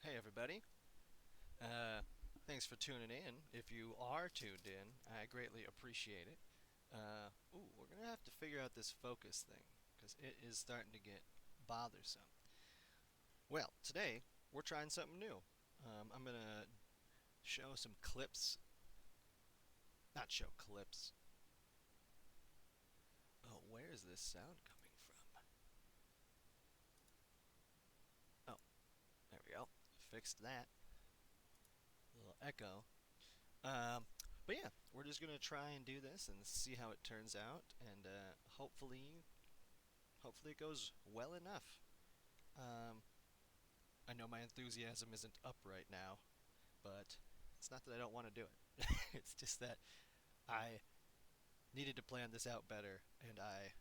Hey everybody. Uh, Thanks for tuning in. If you are tuned in, I greatly appreciate it. We're gonna have to figure out this focus thing because it is starting to get bothersome. Well, today we're trying something new. I'm gonna show some clips, not show clips. Oh, where is this sound coming from? Oh, there we go. Fixed that. A little echo. Um, but yeah, we're just gonna try and do this and see how it turns out, and hopefully it goes well enough. Um, I know my enthusiasm isn't up right now, but it's not that I don't want to do it. It's just that I needed to plan this out better, and I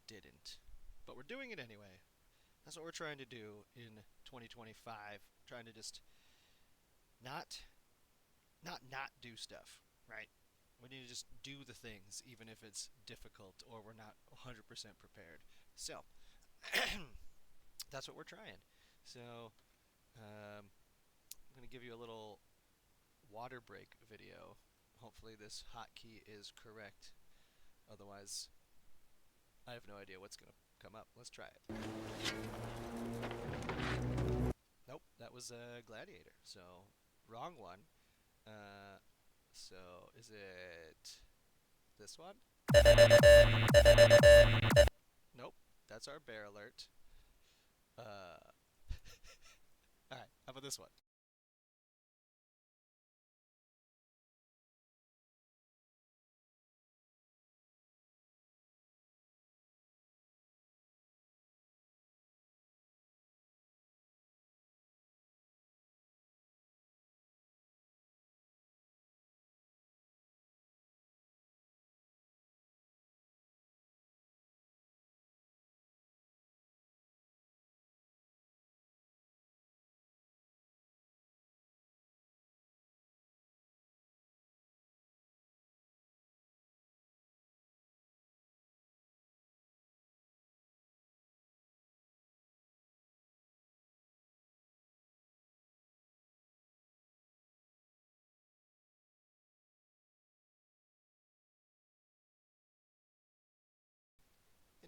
didn't. But we're doing it anyway. That's what we're trying to do in 2025. Trying to just not not do stuff, right? We need to just do the things, even if it's difficult or we're not 100% prepared. So that's what we're trying. So I'm going to give you a little water break video. Hopefully this hotkey is correct. Otherwise, I have no idea what's going to come up. Let's try it. Nope, that was a gladiator. So, wrong one. Uh, so, is it this one? Nope, that's our bear alert. Alright, how about this one?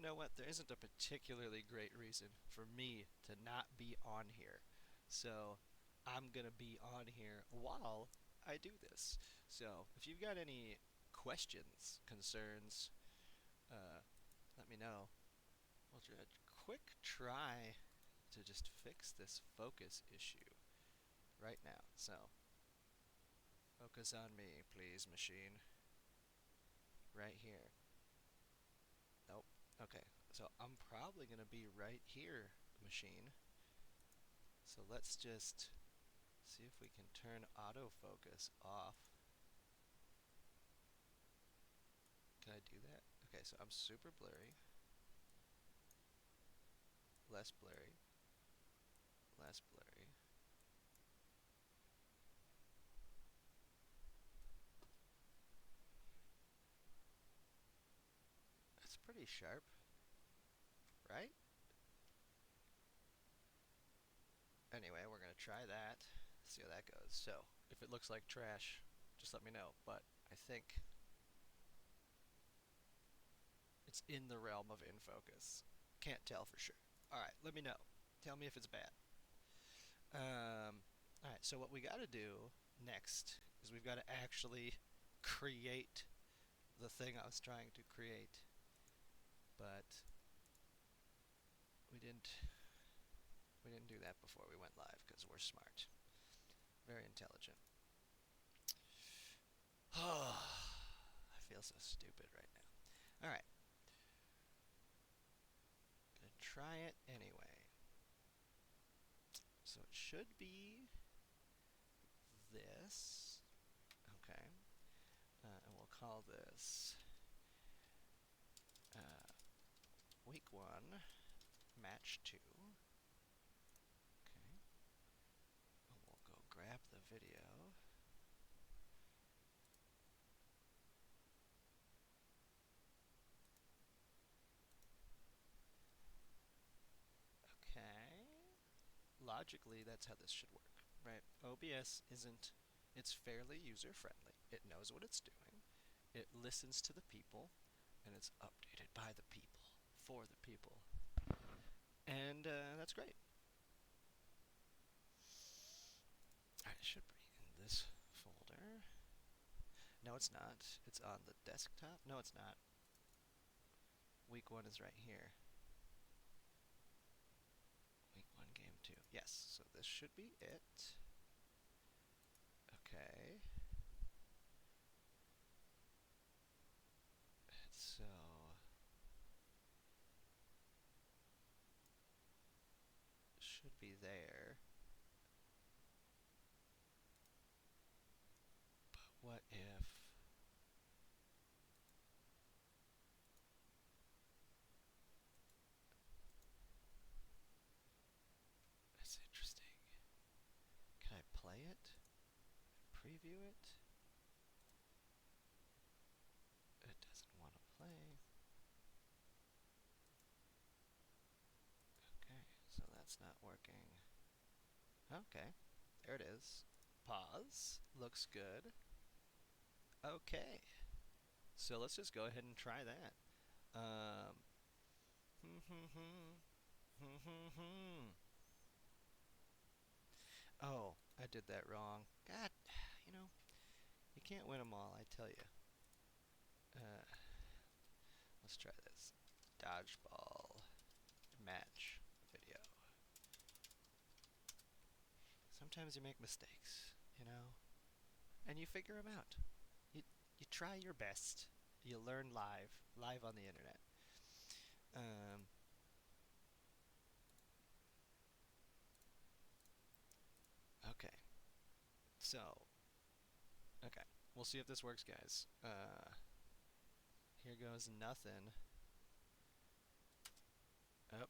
You know what? There isn't a particularly great reason for me to not be on here. So I'm going to be on here while I do this. So if you've got any questions, concerns, uh, let me know. We'll try a quick try to just fix this focus issue right now. So focus on me, please, machine. Right here. Nope. Okay. So I'm probably going to be right here, machine. So let's just see if we can turn autofocus off. Can I do that? Okay, so I'm super blurry, less blurry, less blurry. That's pretty sharp, right? Anyway, we're gonna try that, see how that goes. So, if it looks like trash, just let me know. But I think it's in the realm of in focus. Can't tell for sure. Alright, let me know. Tell me if it's bad. Alright, so what we gotta do next is we've gotta actually create the thing I was trying to create. But we didn't we didn't do that before we went live because we're smart. Very intelligent. Oh, I feel so stupid right now. Alright, gonna try it anyway. So it should be this. Okay. And we'll call this week 1, match 2. Okay. And we'll go grab the video. Okay. logically, that's how this should work, right? OBS isn't, it's fairly user-friendly. It knows what it's doing. It listens to the people, and it's updated by the people, for the people. And that's great. Alright, it should be in this folder. No, it's not. It's on the desktop. No, it's not. Week 1 is right here. Week 1, game 2. Yes, so this should be it. Okay. So should be there. But what if that's interesting. Can I play it? Preview it? It doesn't want to play. Okay, so that's not working. Okay, there it is. Pause. Looks good. Okay, so let's just go ahead and try that. Um, oh, I did that wrong. God, you know, you can't win them all, I tell you. Let's try this. Dodgeball match video. Sometimes you make mistakes, you know, and you figure them out. You try your best. You learn live on the internet. Um, okay, so okay, we'll see if this works, guys. Here goes nothing. Oh,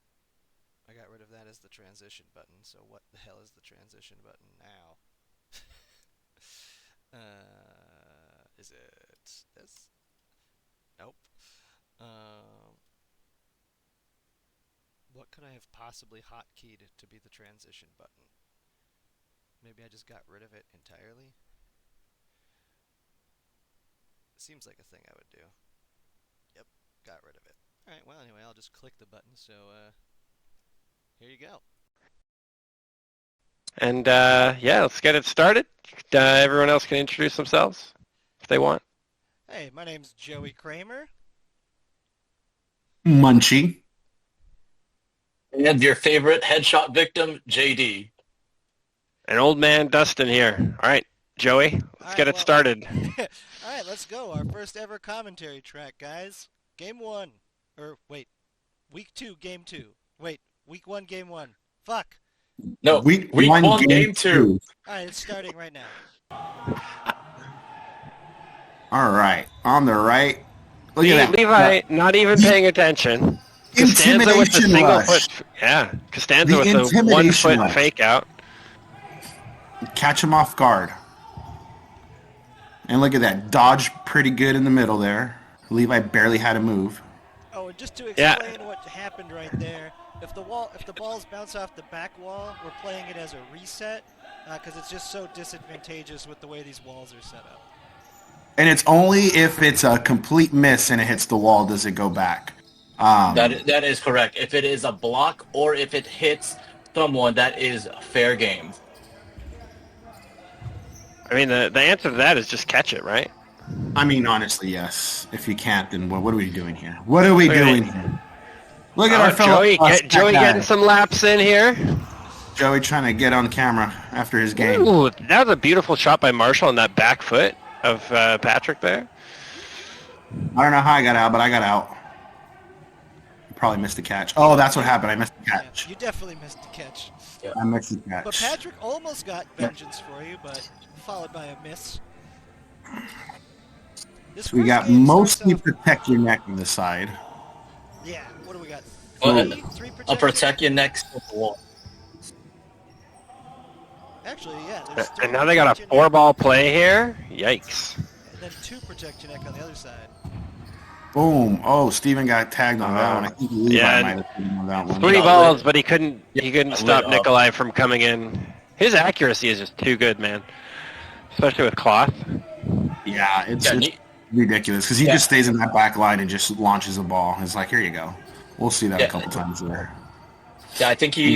I got rid of that as the transition button. So what the hell is the transition button now? Is it this? Nope. What could I have possibly hotkeyed to be the transition button? Maybe I just got rid of it entirely? Seems like a thing I would do. Yep, got rid of it. Alright, well anyway, I'll just click the button, so here you go. And yeah, let's get it started. Everyone else can introduce themselves if they want. Hey, my name's Joey Kramer. Munchie. And your favorite headshot victim, JD. And old man Dustin here. All right, Joey, let's get it started. All right, let's go. Our first ever commentary track, guys. Game 1. Or, wait. Week 2, game 2. Wait, week 1, game 1. Fuck. No, week 1, game 2. All right, it's starting right now. All right, on the right. Look at that. Levi, not even paying attention. Costanza with the single foot. Yeah, Costanza with the 1 foot fake out. Catch him off guard. And look at that. Dodge pretty good in the middle there. Levi barely had a move. Oh, and just to explain what happened right there, if the balls bounce off the back wall, we're playing it as a reset because it's just so disadvantageous with the way these walls are set up. And it's only if it's a complete miss and it hits the wall does it go back. That is correct. If it is a block or if it hits someone, that is fair game. I mean, the answer to that is just catch it, right? I mean, honestly, yes. If you can't, then what are we doing here? What are we doing here? Look at our fellow Joey getting some laps in here. Joey trying to get on camera after his game. Ooh, that was a beautiful shot by Marshall on that back foot of Patrick there. I don't know how I got out, but I got out. Probably missed the catch. Oh, that's what happened. I missed the catch. Yeah, you definitely missed the catch. Yeah. I missed the catch. But Patrick almost got vengeance for you, but followed by a miss. We got mostly protect your neck on the side. Yeah, what do we got? Three I'll protect your neck to the wall. Actually, yeah. There's And now they got a 4-ball play here. Yikes. And then 2 protect your neck on the other side. Boom. Oh, Steven got tagged on that one. I think Levi might Yeah, have been on that one. 20 got balls, lit. but he couldn't Yeah, lit stop up. Nikolai from coming in. His accuracy is just too good, man. Especially with cloth. Yeah, it's Yeah, it's ridiculous because he yeah, just stays in that back line and just launches the ball. It's like, here you go. We'll see that a yeah. couple times there. Yeah, I think he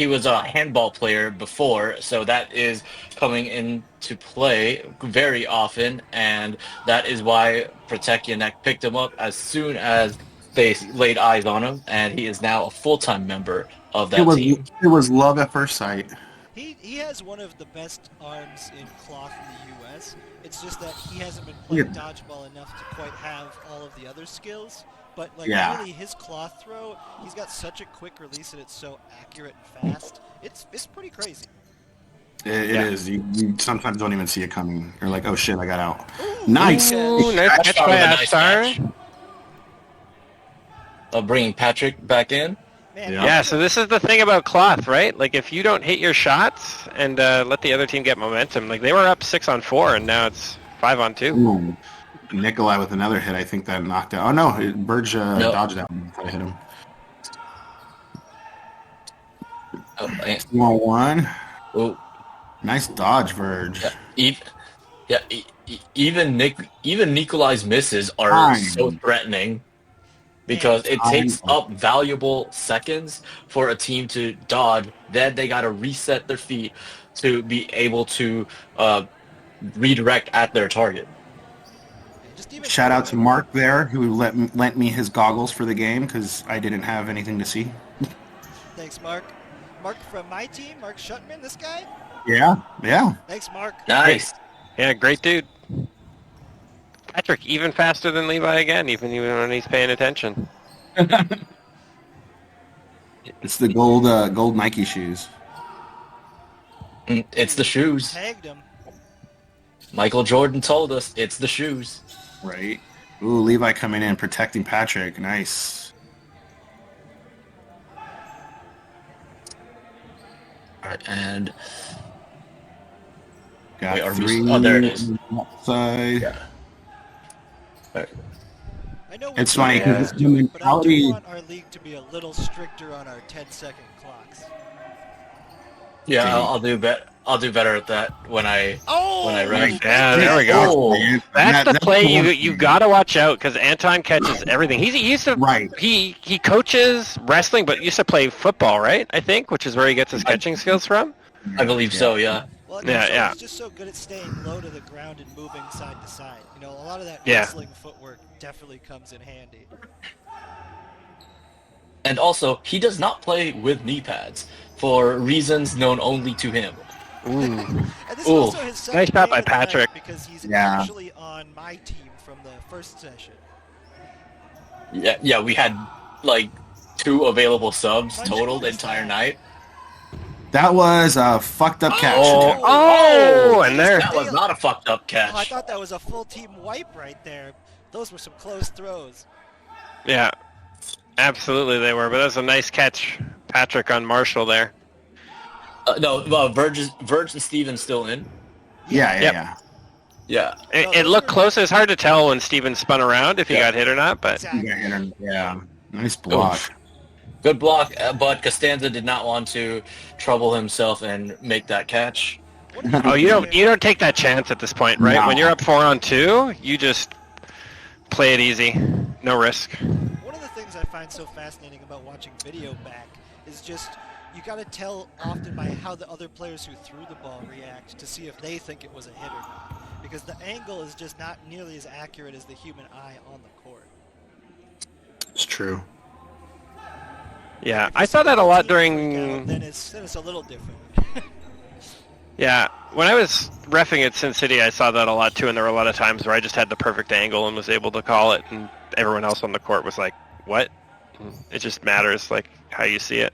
was a handball player before, so that is coming into play very often, and that is why Protecyanek picked him up as soon as they laid eyes on him, and he is now a full-time member of It that was team. it was love at first sight. He has one of the best arms in cloth in the U.S. It's just that he hasn't been Look playing at- dodgeball enough to quite have all of the other skills. But like Yeah, really, his cloth throw, he's got such a quick release and it's so accurate and fast. It's pretty crazy. it Yeah. is. You sometimes don't even see it coming. You're like, oh shit, I got out. Ooh, Nice. Ooh, nice catch Ashtar by with a nice catch. Ashtar. Bringing Patrick back in. man, Yeah. Yeah, so this is the thing about cloth, right? Like, if you don't hit your shots and let the other team get momentum, like they were up 6-on-4, and now it's 5-on-2. Ooh. Nikolai with another hit. I think that knocked out. Oh no, Burge No. dodged that one. I hit him. Oh, 1-1. oh, Nice dodge, Verge. yeah, even Nikolai's misses are Time. so threatening. Because it takes up valuable seconds for a team to dodge. Then they got to reset their feet to be able to redirect at their target. just even Shout out to Mark there, who lent me his goggles for the game because I didn't have anything to see. Thanks, Mark. Mark from my team, Mark Shutman, this guy. Yeah. Thanks, Mark. Nice. Yeah, great dude. Patrick, even faster than Levi again, even when he's paying attention. It's the gold Nike shoes. It's the shoes. Tagged him. Michael Jordan told us it's the shoes. Right. Ooh, Levi coming in, protecting Patrick. Nice. All right, and Got Wait, are we- 3. oh, there it is. Side. Yeah. I know It's we're funny doing because this, the but I do mentality. want our league to be a little stricter on our 10-second clocks. yeah, Okay. I'll do better at that when I run. Yeah, there we go. Oh, That's the play the one- you gotta watch out because Anton catches everything. He used to Right. he coaches wrestling, but used to play football, right? I think, which is where he gets his catching skills from. I believe so. Yeah. Well, Yeah. he's just so good at staying low to the ground and moving side to side. You know, a lot of that Yeah. wrestling footwork definitely comes in handy. And also, he does not play with knee pads for reasons known only to him. Ooh, And this is Ooh, also his second nice shot game by of the night Patrick. because he's Yeah. actually on my team from the first session. Yeah, we had like 2 available subs My total the goodness, entire man. night. That was a fucked up catch. and there. That was not a fucked up Oh, I catch. thought that was a full team wipe right there. Those were some close throws. Yeah, absolutely they were. But that was a nice catch, Patrick on Marshall there. No, Verge and Steven still in. Yeah. Yep. Yeah. It, No, it those looked were- close. It was hard to tell when Steven spun around if he Yeah. got hit or not. But Exactly. Yeah. Nice block. Oof. Good block, but Costanza did not want to trouble himself and make that catch. What did oh, you do don't there? take that chance at this point, right? No. When you're up 4-on-2, you just play it easy, no risk. One of the things I find so fascinating about watching video back is just you got to tell often by how the other players who threw the ball react to see if they think it was a hit or not. Because the angle is just not nearly as accurate as the human eye on the court. It's true. Yeah, If you I see saw that a the lot team freak out, during. then it's a little different. Yeah, when I was reffing at Sin City, I saw that a lot too, and there were a lot of times where I just had the perfect angle and was able to call it, and everyone else on the court was like, "What?" It just matters like how you see it.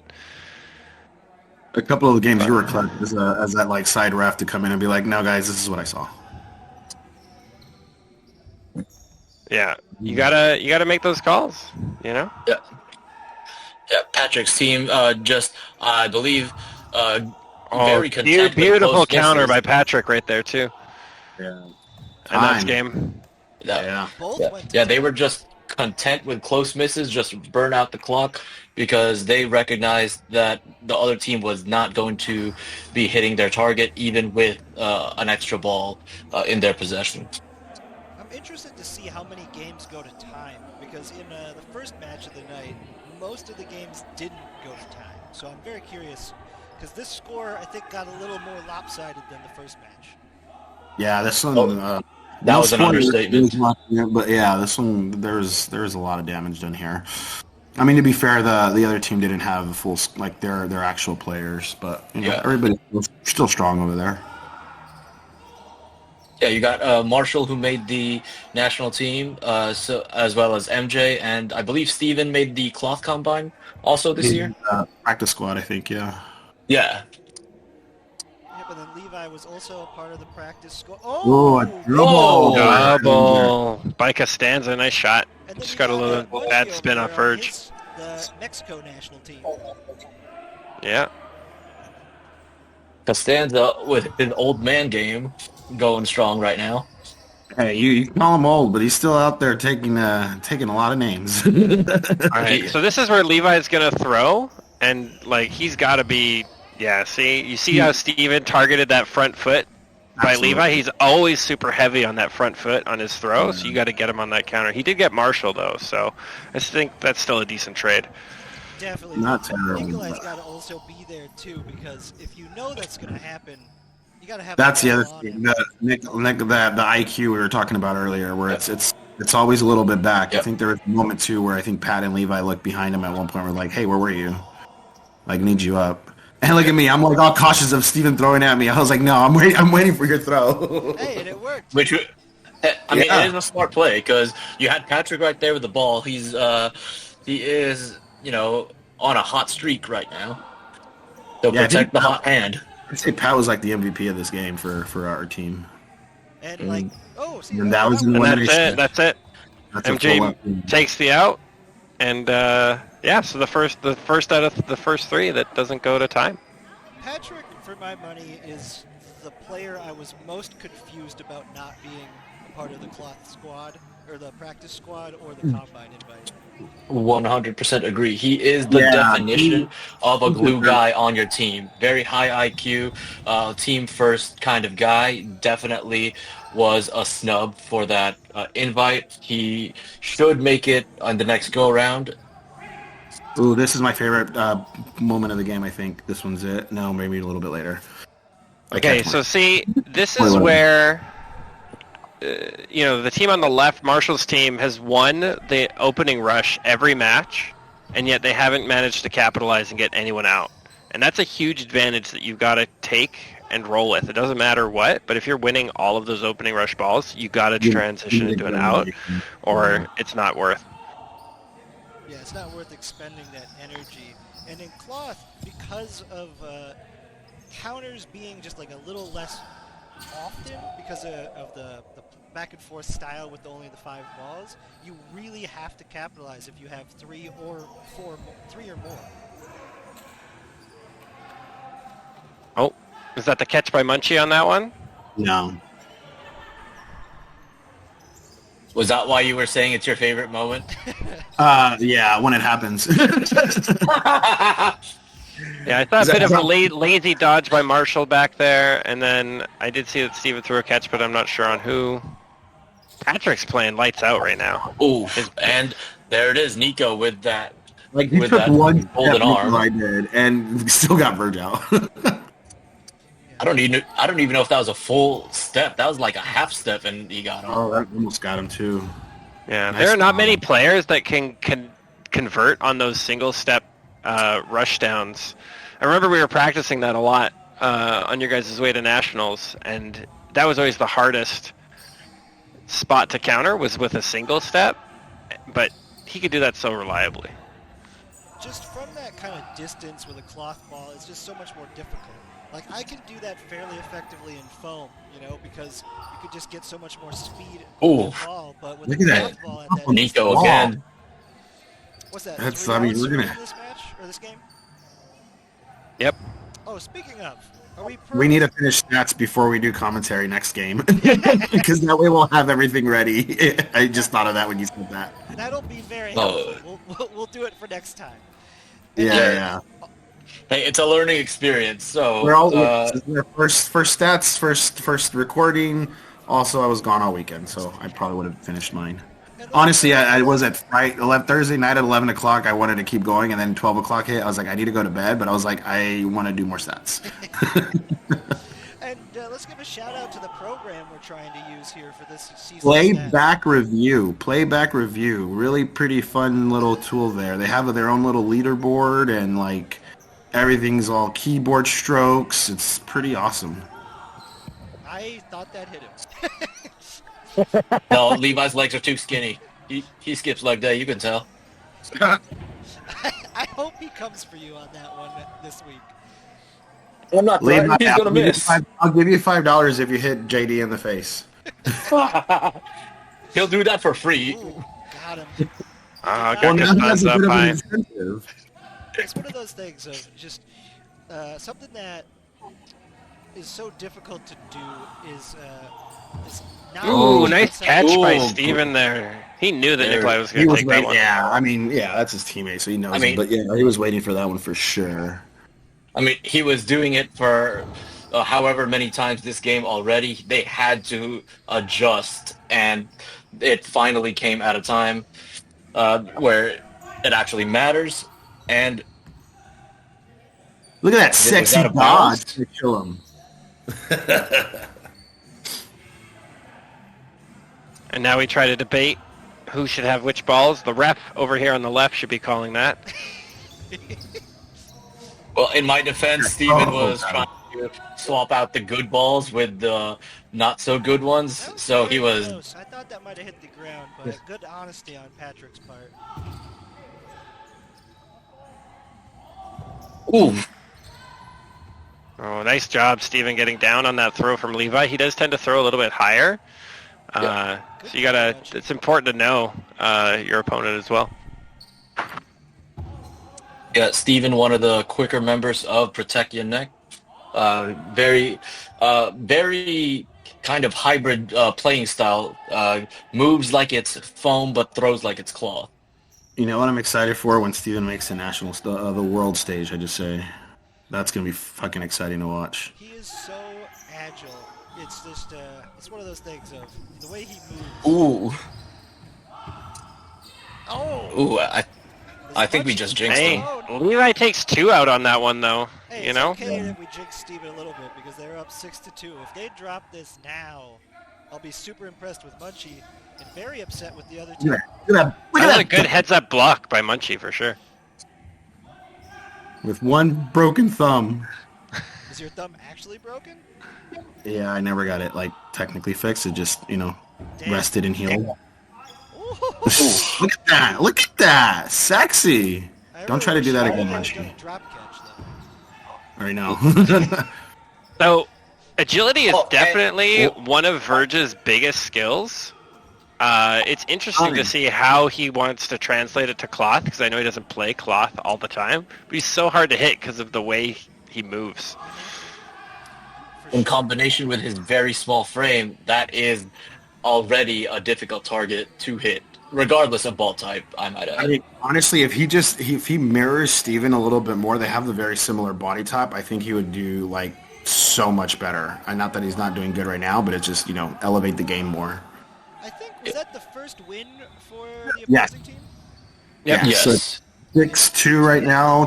A couple of the games you were cut as that like side ref to come in and be like, "No, guys, this is what I saw." Yeah, you gotta make those calls, you know. Yeah. Yeah, Patrick's team just, I believe, very content with beautiful close counter misses. by Patrick right there too. Yeah. A nice Time. game. Yeah. Both Yeah. went to Yeah, they 10. were just content with close misses, just burn out the clock because they recognized that the other team was not going to be hitting their target even with an extra ball in their possession. I'm interested to see how many games go to time because in the first match of the night, most of the games didn't go to time. So I'm very curious because this score I think got a little more lopsided than the first match. Yeah, this Oh, one. that No was an spoilers, understatement. but yeah, this one there's a lot of damage done here. I mean, to be fair, the other team didn't have a full like their actual players, but Yeah. everybody's still strong over there. Yeah, you got Marshall who made the national team, so as well as MJ, and I believe Steven made the cloth combine also this year. Practice squad, I think. Yeah. Yeah. Yep, and then Levi was also a part of the practice squad. Oh, a Oh, double Whoa! Double by Costanza, nice shot. and then Just you got a got little Munchie bad over spin there off on Verge. the Mexico national team. Yeah. Costanza with an old man game going strong right now. Hey, you call him old, but he's still out there taking a lot of names. All right. He- So this is where Levi's gonna throw, and like he's got to be. Yeah. See, you see how Steven targeted that front foot by Absolutely. Levi? He's always super heavy on that front foot on his throw, so you got to get him on that counter. He did get Marshall though, so I think that's still a decent trade. Definitely. Not but terrible, Nikolai's but- got to also be there too because if you know that's going to happen, you got to have That's the the other ball on thing. him. The IQ we were talking about earlier, where it's always a little bit back. Yep. I think there was a moment too where I think Pat and Levi looked behind him at one point. Were like, "Hey, where were you? Like, need you up." And look at me, I'm like all cautious of Steven throwing at me. I was like, "No, I'm waiting for your throw." Hey, and it worked. Which, I mean, Yeah. it is a smart play because you had Patrick right there with the ball. He is, on a hot streak right now. So Yeah, I protect think- the hot hand. I'd say Pat was like the MVP of this game for our team. And like, oh, see, And that was in And one that's it. That's it. That's a full MJ up. takes the out, and yeah. So the first out of the first three that doesn't go to time. Patrick, for my money, is the player I was most confused about not being a part of the cloth squad or the practice squad or the combine invite. 100% agree. He is the Yeah, definition of a he's glue the- guy on your team. Very high IQ, team first kind of guy. Definitely was a snub for that invite. He should make it on the next go around. Ooh, this is my favorite moment of the game. I think this one's it. No, maybe a little bit later. Okay, so see, this is where the team on the left, Marshall's team, has won the opening rush every match, and yet they haven't managed to capitalize and get anyone out. And that's a huge advantage that you've got to take and roll with. It doesn't matter what, but if you're winning all of those opening rush balls, you got to transition into an out, or it's not worth. Yeah, it's not worth expending that energy. And in cloth, because of counters being just like a little less often because of the back and forth style with only the 5 balls, you really have to capitalize if you have 3 or more. Oh, is that the catch by Munchie on that one? No. Was that why you were saying it's your favorite moment? Yeah, when it happens. Yeah, I thought a bit of a lazy dodge by Marshall back there, and then I did see that Steven threw a catch, but I'm not sure on who. Patrick's playing lights out right now. Ooh, and there it is, Nico with that. Like he With took that one golden step arm. I did, and still got Verge out. I don't even know if that was a full step. That was like a half step, and he got him. Oh, that almost got him too. Yeah, Nice there are not job. many players that can convert on those single step rush downs. I remember we were practicing that a lot on your guys' way to nationals, and that was always the hardest spot to counter was with a single step, but he could do that so reliably. Just from that kind of distance with a cloth ball, it's just so much more difficult. Like, I can do that fairly effectively in foam, because you could just get so much more speed Ooh. with the ball, but with Look a at cloth that. ball at that Nico Wow. again. What's that? That's- 3 I mean, outs we're gonna- in this match or this game? Yep. Oh, speaking of, Are we We need pros? to finish stats before we do commentary next game, because that way we'll have everything ready. I just thought of that when you said that. That'll be very Oh, helpful. We'll do it for next time. And Yeah, then yeah. yeah. Hey, it's a learning experience. We're So, all this is our first stats, first recording. Also, I was gone all weekend, so I probably would have finished mine. and let's Honestly, go. I was at Friday, 11, Thursday night at 11 o'clock. I wanted to keep going, and then 12 o'clock hit. I was like, I need to go to bed, but I was like, I want to do more stats. And let's give a shout out to the program we're trying to use here for this season. Playback review. Really pretty fun little tool there. They have their own little leaderboard, and like everything's all keyboard strokes. It's pretty awesome. I thought that hit him. no, Levi's legs are too skinny. He skips leg day. You can tell. I hope he comes for you on that one this week. I'm not Leave threatening. my, He's gonna miss. I'll give you $5 if you hit JD in the face. He'll do that for free. Ooh, got him. Got now his he has thumbs a up bit of an high. incentive. It's one of those things of just something that is so difficult to do is not. Ooh, being nice outside- catch by Ooh. Steven there. He knew that There. Nikolai was He going to was take that waiting. one. Yeah, I mean, yeah, that's his teammate, so he knows I mean- him. But yeah, he was waiting for that one for sure. I mean, he was doing it for however many times this game already. They had to adjust, and it finally came at a time where it actually matters. And Look at that Was sexy that a bounce? dodge to kill him. And now we try to debate who should have which balls. The ref over here on the left should be calling that. well, in my defense, Steven Oh, was God. trying to swap out the good balls with the not so good ones. That So he very was close. I thought that might have hit the ground, but good honesty on Patrick's part. ooh. Oh, nice job, Steven, getting down on that throw from Levi. He does tend to throw a little bit higher. So you gotta, it's important to know your opponent as well. Yeah, Steven, one of the quicker members of Protect Your Neck. Very kind of hybrid playing style. Moves like it's foam, but throws like it's cloth. You know what I'm excited for when Steven makes the the world stage? I just say that's gonna be fucking exciting to watch. He is so agile. It's just it's one of those things of the way he moves. Ooh, Oh, ooh! I think we just jinxed Hey, him. Levi takes 2 out on that one, though. hey, You it's know? okay that we jinxed Steven a little bit because they're up 6-2. If they drop this now, I'll be super impressed with Munchie and very upset with the other team. Look at that! Look That was at a good heads-up block by Munchie, for sure. With one broken thumb. Is your thumb actually broken? Yeah, I never got it like technically fixed. It just Damn. rested and healed. Ooh. Look at that! Look at that! Sexy. I Don't try to do that really again, wish I Munchie. had done a drop catch though. I know. So, agility is Oh, and- definitely one of Verge's biggest skills. It's interesting to see how he wants to translate it to cloth, because I know he doesn't play cloth all the time, but he's so hard to hit because of the way he moves. For In sure. combination with his very small frame, that is already a difficult target to hit, regardless of ball type. I might add. I mean, honestly, if he mirrors Steven a little bit more, they have the very similar body type. I think he would do like so much better. And not that he's not doing good right now, but it's just elevate the game more. I think was that the first win for the Yeah. opposing team? Yeah, Yes. so 6-2 right now.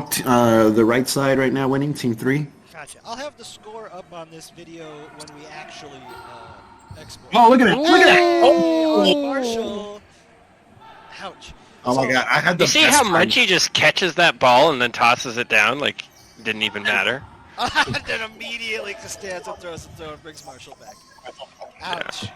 The right side right now winning, team 3. Gotcha. I'll have the score up on this video when we actually export. Oh, look at that! Look at that! Oh, Marshall. Ouch. Oh my god, I had the You see best how time. Munchie just catches that ball and then tosses it down like it didn't even matter? Then immediately just stands up, throws the throw, and brings Marshall back. Ouch.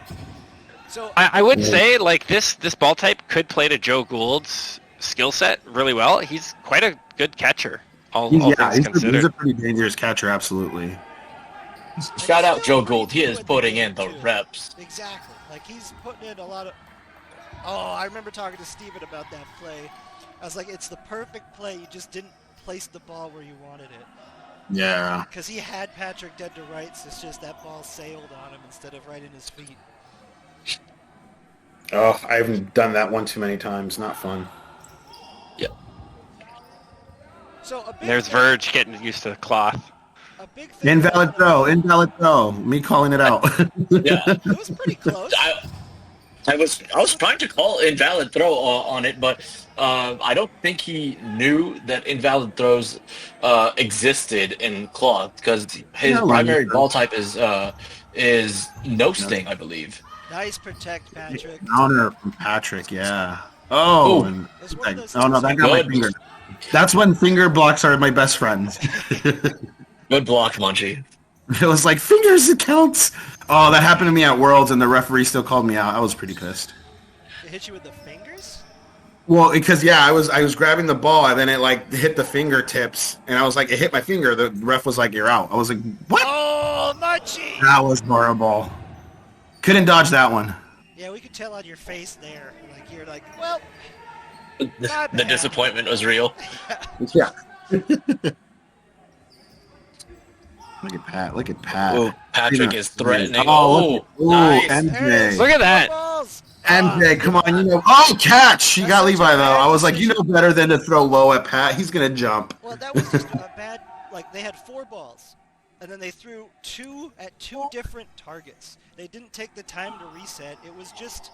So I would say like this ball type could play to Joe Gould's skill set really well. He's quite a good catcher, all things He's considered. a pretty dangerous catcher, absolutely. Shout out Joe Gould. He is With the putting game, in the too. reps. Exactly. Like he's putting in a lot of. Oh, I remember talking to Steven about that play. I was like, it's the perfect play. You just didn't place the ball where you wanted it. Yeah. Because he had Patrick dead to rights. It's just that ball sailed on him instead of right in his feet. Oh, I haven't done that one too many times. Not fun. Yeah. So a big There's thing, Verge getting used to cloth. a big thing. Invalid throw. Invalid throw. Me calling it out. Yeah. It was pretty close. I was trying to call invalid throw on it, but I don't think he knew that invalid throws existed in cloth because his No, primary Lisa. ball type is no sting, I believe. Nice protect, Patrick. Honor from Patrick. Yeah. Oh, Ooh. and It's one of those oh no, things that like- got my Good. finger. That's when finger blocks are my best friends. Good block, Munchie. It was like fingers it counts. Oh, that happened to me at Worlds, and the referee still called me out. I was pretty pissed. It hit you with the fingers? Well, because I was grabbing the ball, and then it like hit the fingertips, and I was like, it hit my finger. The ref was like, "You're out." I was like, "What?" Oh, Munchie! That was horrible. Couldn't dodge that one. Yeah, we could tell on your face there. Like you're like, well, The bad. disappointment was real. Yeah. Look at Pat. Look at Pat. Ooh, Patrick is threatening. Oh, nice. MJ. Look at that. Balls. MJ, come on, you know. Oh, catch! She got Levi though. I was like, you know better than to throw low at Pat. He's gonna jump. Well, that was just a bad. Like they had 4 balls, and then they threw 2 at 2 different targets. They didn't take the time to reset. It was just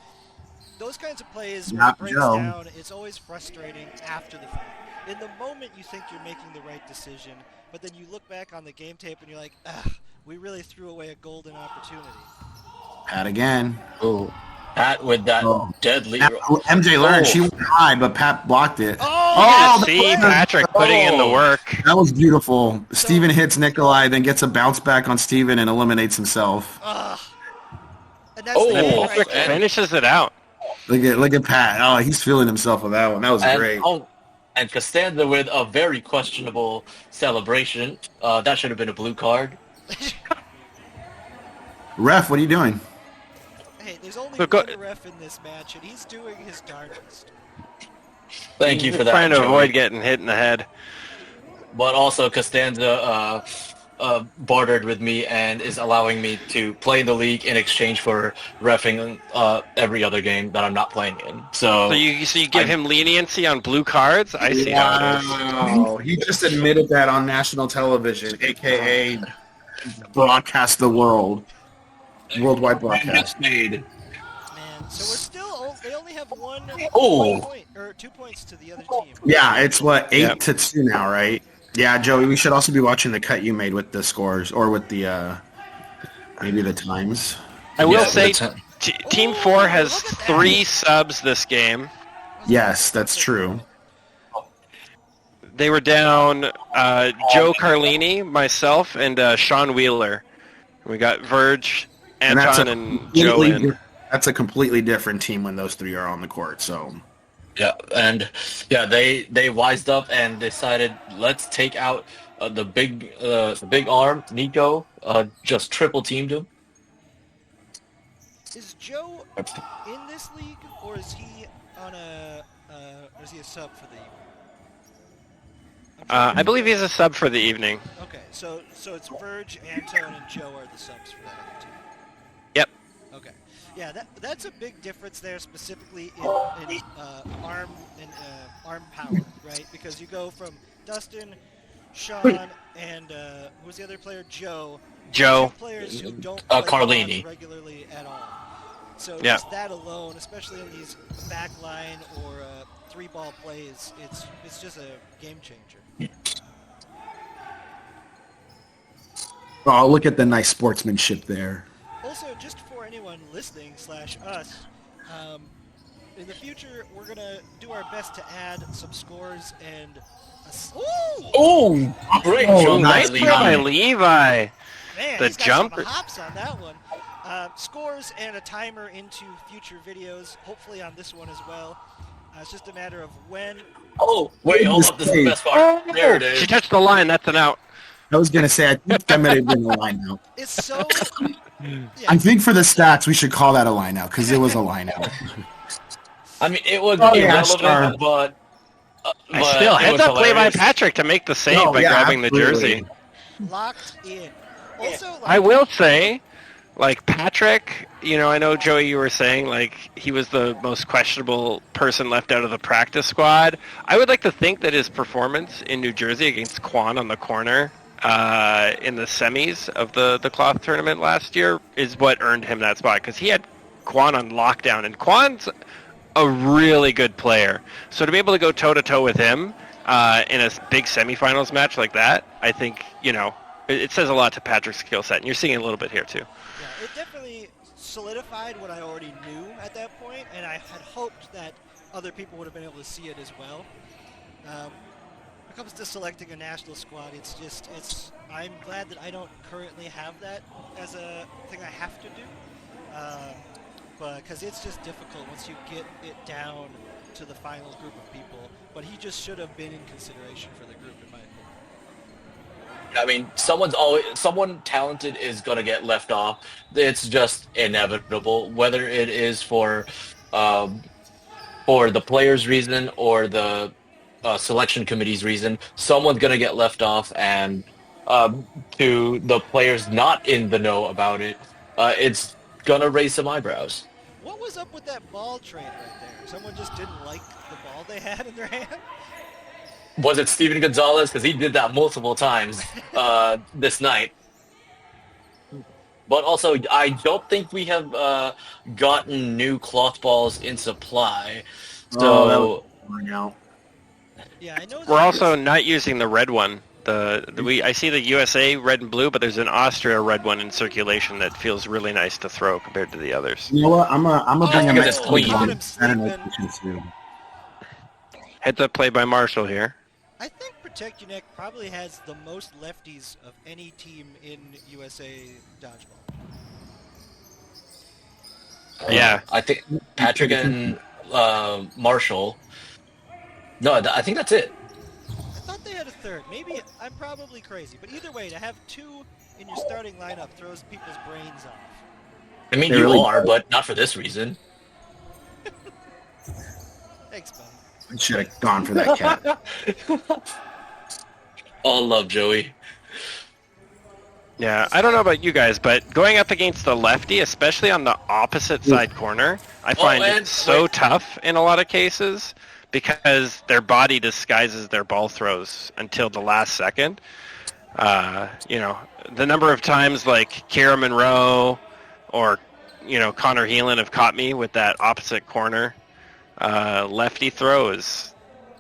those kinds of plays when Yeah, it breaks Joe. down. It's always frustrating after the fact. In the moment, you think you're making the right decision, but then you look back on the game tape and you're like, ah, we really threw away a golden opportunity. Pat again. Ooh. Pat with that Oh. deadly. MJ learned. Oh. She went high, but Pat blocked it. Oh, Oh, See Patrick putting in the work. That was beautiful. Steven hits Nikolai, then gets a bounce back on Steven and eliminates himself. ugh. And that's Oh, the game Patrick right there. finishes it out. Look at Pat. Oh, he's feeling himself with that one. That was great. And Costanza with a very questionable celebration. That should have been a blue card. Ref, what are you doing? Hey, there's only Look, go- one ref in this match, and he's doing his darndest. Thank you for that. Trying to Joey. avoid getting hit in the head. But also Costanza bartered with me and is allowing me to play in the league in exchange for reffing every other game that I'm not playing in. So So you give him leniency on blue cards? I see how it is. Wow. He just admitted that on national television, a.k.a. broadcast the world. Worldwide broadcast. made. Man, so we're still, they only have one Oh. point, or 2 points to the other team. Yeah, it's what, 8 Yep. to 2 now, right? Yeah, Joey, we should also be watching the cut you made with the scores, or with the, maybe the times. I will Yeah, say but Team 4 has look at that. 3 subs this game. Yes, that's true. They were down Joe Carlini, myself, and Sean Wheeler. We got Verge, And that's Anton, a and completely Joe in. That's a completely different team when those 3 are on the court, so... Yeah, and yeah, they wised up and decided let's take out the big arm Nico. Just triple teamed him. Is Joe in this league, or is he on or is he a sub for the evening? I'm trying to I believe he's a sub for the evening. Okay, so it's Verge, Anton, and Joe are the subs for that other team. Yep. Okay, yeah, that's a big difference there, specifically in arm and arm power, right? Because you go from Dustin, Sean, and who was the other player? Joe. Joe. 2 players who don't play Carlini. arms regularly at all. So Yeah. just that alone, especially in these back line or 3-ball plays, it's just a game changer. Oh, look at the nice sportsmanship there. Also, just for anyone listening / us, in the future we're gonna do our best to add some scores and. Ooh! Oh, great Oh, jump nice by Nice play by Levi. Levi. Man, The he's got jump- some hops on that one. Scores and a timer into future videos, hopefully on this one as well. It's just a matter of when. Oh, wait, hold up. This is the best part. There it is. She touched the line. That's an out. I was gonna say, I think that might have been a line out. It's so. I think for the stats, we should call that a line out, because it was a line out. I mean, it was Oh, yeah, irrelevant, sure. but I still it heads was up play by hilarious. Patrick to make the save No, by yeah, grabbing the absolutely. jersey. Locked in. Also, I like, will say, like Patrick, I know Joey, you were saying like he was the most questionable person left out of the practice squad. I would like to think that his performance in New Jersey against Quan on the corner in the semis of the cloth tournament last year is what earned him that spot because he had Quan on lockdown, and Quan's a really good player. So to be able to go toe to toe with him in a big semifinals match like that, I think it says a lot to Patrick's skill set, and you're seeing it a little bit here too. yeah, it definitely solidified what I already knew at that point, and I had hoped that other people would have been able to see it as well. When it comes to selecting a national squad, I'm glad that I don't currently have that as a thing I have to do. But because it's just difficult once you get it down to the final group of people. But he just should have been in consideration for the group, in my opinion. I mean, someone talented is gonna get left off. It's just inevitable, whether it is for the players' reason or the selection committee's reason. Someone's gonna get left off, and to the players not in the know about it, it's gonna raise some eyebrows. What was up with that ball trade right there? Someone just didn't like the ball they had in their hand? Was it Steven Gonzalez? Because he did that multiple times this night. But also, I don't think we have gotten new cloth balls in supply. So out. Yeah, I know. We're also not using the red one. I see the USA red and blue, but there's an Austria red one in circulation that feels really nice to throw compared to the others. You know what? I'm gonna bring him because it's clean. too. Heads up play by Marshall here. I think Protect Your Neck probably has the most lefties of any team in USA Dodgeball. Yeah. I think Patrick and Marshall. No, I think that's it. I thought they had a third. Maybe I'm probably crazy, but either way, to have two in your starting lineup throws people's brains off. I mean, They you really are, do. but not for this reason. Thanks, buddy. I should have gone for that cat. All love, Joey. Yeah, I don't know about you guys, but going up against the lefty, especially on the opposite side corner, I find it so tough in a lot of cases because their body disguises their ball throws until the last second. The number of times like Kira Monroe or, Connor Heelan have caught me with that opposite corner lefty throws.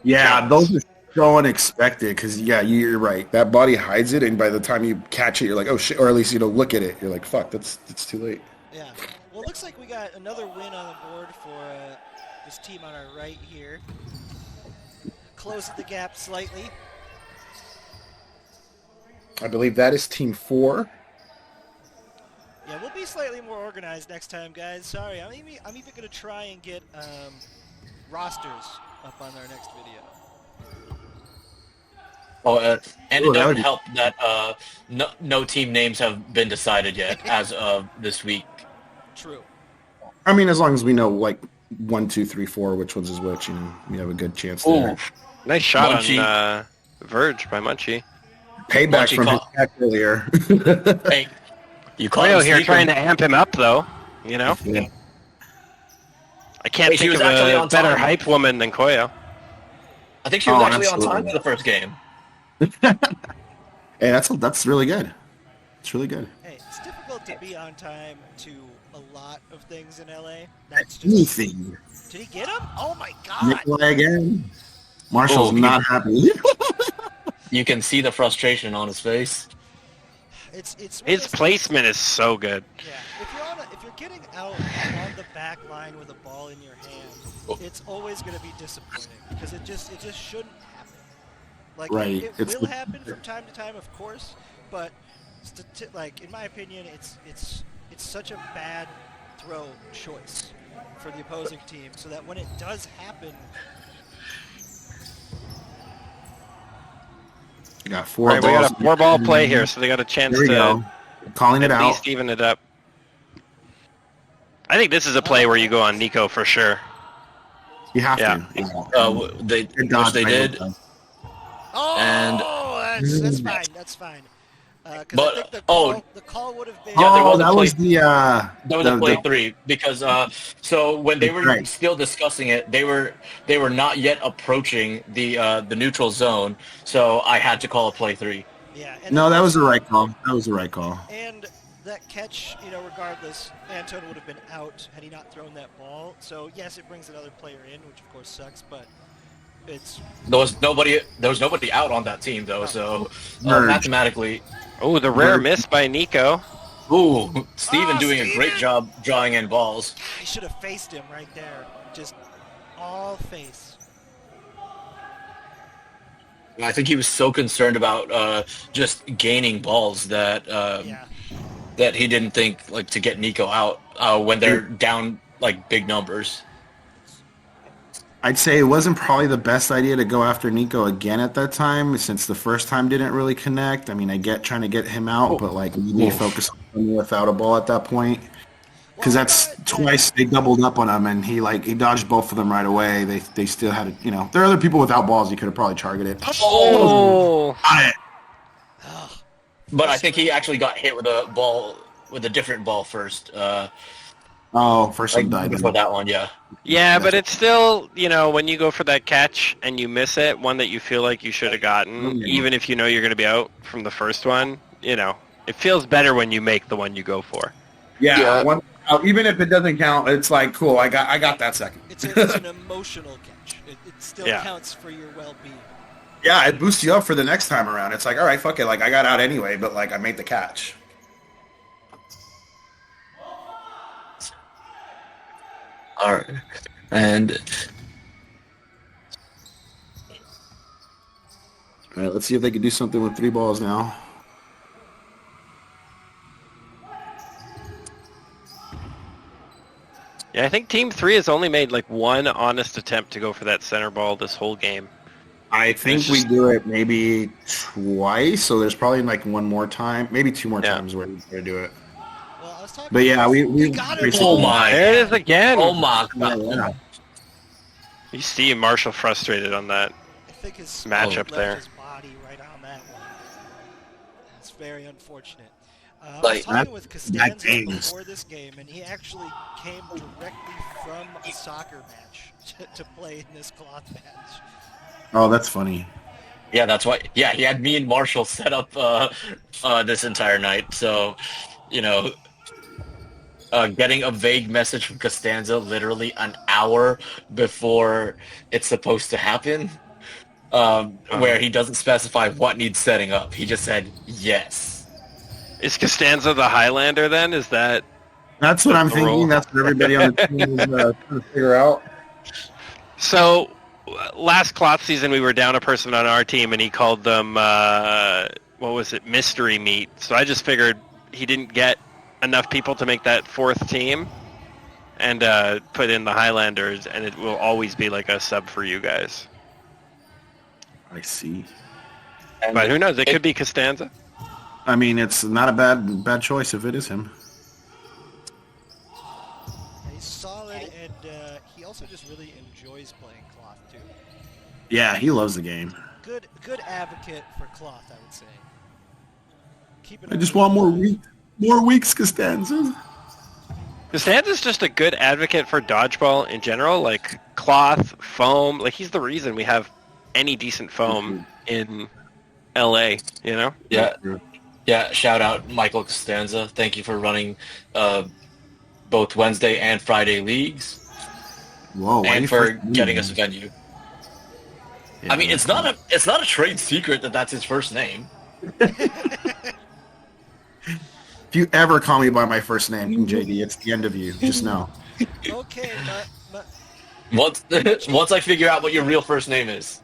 Yeah, those are so unexpected because, you're right. That body hides it, and by the time you catch it, you're like, oh, shit, or at least, look at it. You're like, fuck, it's too late. Yeah. Well, it looks like we got another win on the board for this team on our right here. Closes the gap slightly. I believe that is Team 4. Yeah, we'll be slightly more organized next time, guys. Sorry, I'm even going to try and get rosters up on our next video. Oh, and Ooh, it that doesn't would be- help that no team names have been decided yet as of this week. True. I mean, as long as we know, like, 1, 2, 3, 4, which one's is which, we have a good chance there. Nice shot Munchie. on Verge by Munchie. Payback Munchie from his caught- catch earlier. Hey, you caught Koyo him here sleeping. trying to amp him up, though. Yeah. I can't Wait, she think was of actually a on better time. hype woman than Koyo. I think she was Oh, actually on time absolutely. for the first game. Hey, that's really good. It's really good. Hey, it's difficult to be on time to a lot of things in LA. That's just. Anything. Did he get him? Oh my God! Nikolai again. Marshall's Oh, not happy. You can see the frustration on his face. It's one of His those- placement is so good. Yeah, if you're getting out on the back line with a ball in your hand, it's always going to be disappointing because it just shouldn't happen. Like Right, it it's will the- happen from time to time, of course, but in my opinion, it's such a bad throw choice for the opposing team, so that when it does happen, We got All four right, we balls. got a 4-ball play here, so they got a chance There we to go. Calling it at out. least even it up. I think this is a play where you go on Nico for sure. You have Yeah. to. Yeah. They Good which dodge they by did. both sides. oh, And- that's fine. That's fine. Because I think But oh, the call would have been. Yeah, there Oh, was a that play. was the That was a play three because so when they were right. still discussing it, they were not yet approaching the neutral zone, so I had to call a play three. Yeah, and then No, that was the also right call. That was the right call. and that catch, regardless, Anton would have been out had he not thrown that ball. So yes, it brings another player in, which of course sucks, but it's There was nobody out on that team though, no. so Merge. mathematically, Oh, the rare Merge. miss by Nico. ooh, Steven Ah, doing a great Steven! job drawing in balls. I should have faced him right there. Just all face. I think he was so concerned about just gaining balls that Yeah. that he didn't think like to get Nico out when they're down like big numbers. I'd say it wasn't probably the best idea to go after Nico again at that time, since the first time didn't really connect. I mean, I get trying to get him out, but like you need to focus on him without a ball at that point. Well, Because I that's thought twice they doubled up on him, and he dodged both of them right away. They still had there are other people without balls. He could have probably targeted. Oh, Got it. Ugh. But I think he actually got hit with a ball with a different ball first. Oh, first one Like died. before that one, yeah. yeah, but it's still, when you go for that catch and you miss it, one that you feel like you should have gotten, Yeah. even if you know you're going to be out from the first one, it feels better when you make the one you go for. Yeah, Yeah. even if it doesn't count, it's like cool. I got that second. It's an emotional catch. It still Yeah. counts for your well-being. Yeah, it boosts you up for the next time around. It's like, all right, fuck it. Like I got out anyway, but like I made the catch. All right, and All right, let's see if they can do something with 3 balls now. Yeah, I think Team 3 has only made like one honest attempt to go for that center ball this whole game. I think It's we just- do it maybe twice, so there's probably like one more time, maybe 2 more Yeah. times where we do it. Well, I was talking. But yeah, we got it. basically- Oh my. There it is again. oh my Yeah, god, yeah. You see Marshall frustrated on that. I think his Matchup left there. his body right on that one. That's very unfortunate. I was Like, talking with Costanza games. before this game, and he actually came directly from a soccer match to play in this cloth match. Oh, that's funny. yeah, that's why. Yeah, he had me and Marshall set up this entire night. So, getting a vague message from Costanza literally an hour before it's supposed to happen, where he doesn't specify what needs setting up. He just said yes. Is Costanza the Highlander then? Is that... That's what I'm The role. thinking. That's what everybody on the team is trying to figure out. So, last cloth season we were down a person on our team and he called them, mystery meat. So I just figured he didn't get enough people to make that 4th team and put in the Highlanders, and it will always be like a sub for you guys. I see. And But who knows? It could be Costanza. I mean, it's not a bad choice if it is him. He's solid, and he also just really enjoys playing cloth too. Yeah, he loves the game. Good advocate for cloth, I would say. Keep it I just on want the- more weeks, Costanza. Costanza's just a good advocate for dodgeball in general, like cloth, foam. Like, he's the reason we have any decent foam in LA, Yeah, yeah. Shout out Michael Costanza. Thank you for running both Wednesday and Friday leagues, Whoa! why and you for first- getting us a venue. Yeah. I mean, it's not a trade secret that that's his first name. If you ever call me by my first name, JD, it's the end of you. Just know. Okay, but Once I figure out what your real first name is.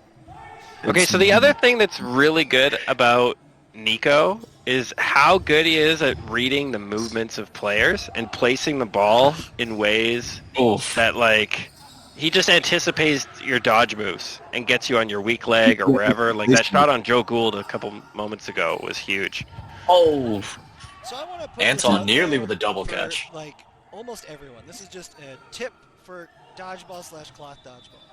Okay, so the other thing that's really good about Nico is how good he is at reading the movements of players and placing the ball in ways Oof. that, like, he just anticipates your dodge moves and gets you on your weak leg or wherever. Like, that shot on Joe Gould a couple moments ago was huge. Oh, so I want to put Anton this out nearly there with a double for, catch. Like almost everyone. This is just a tip for dodgeball/cloth dodgeball.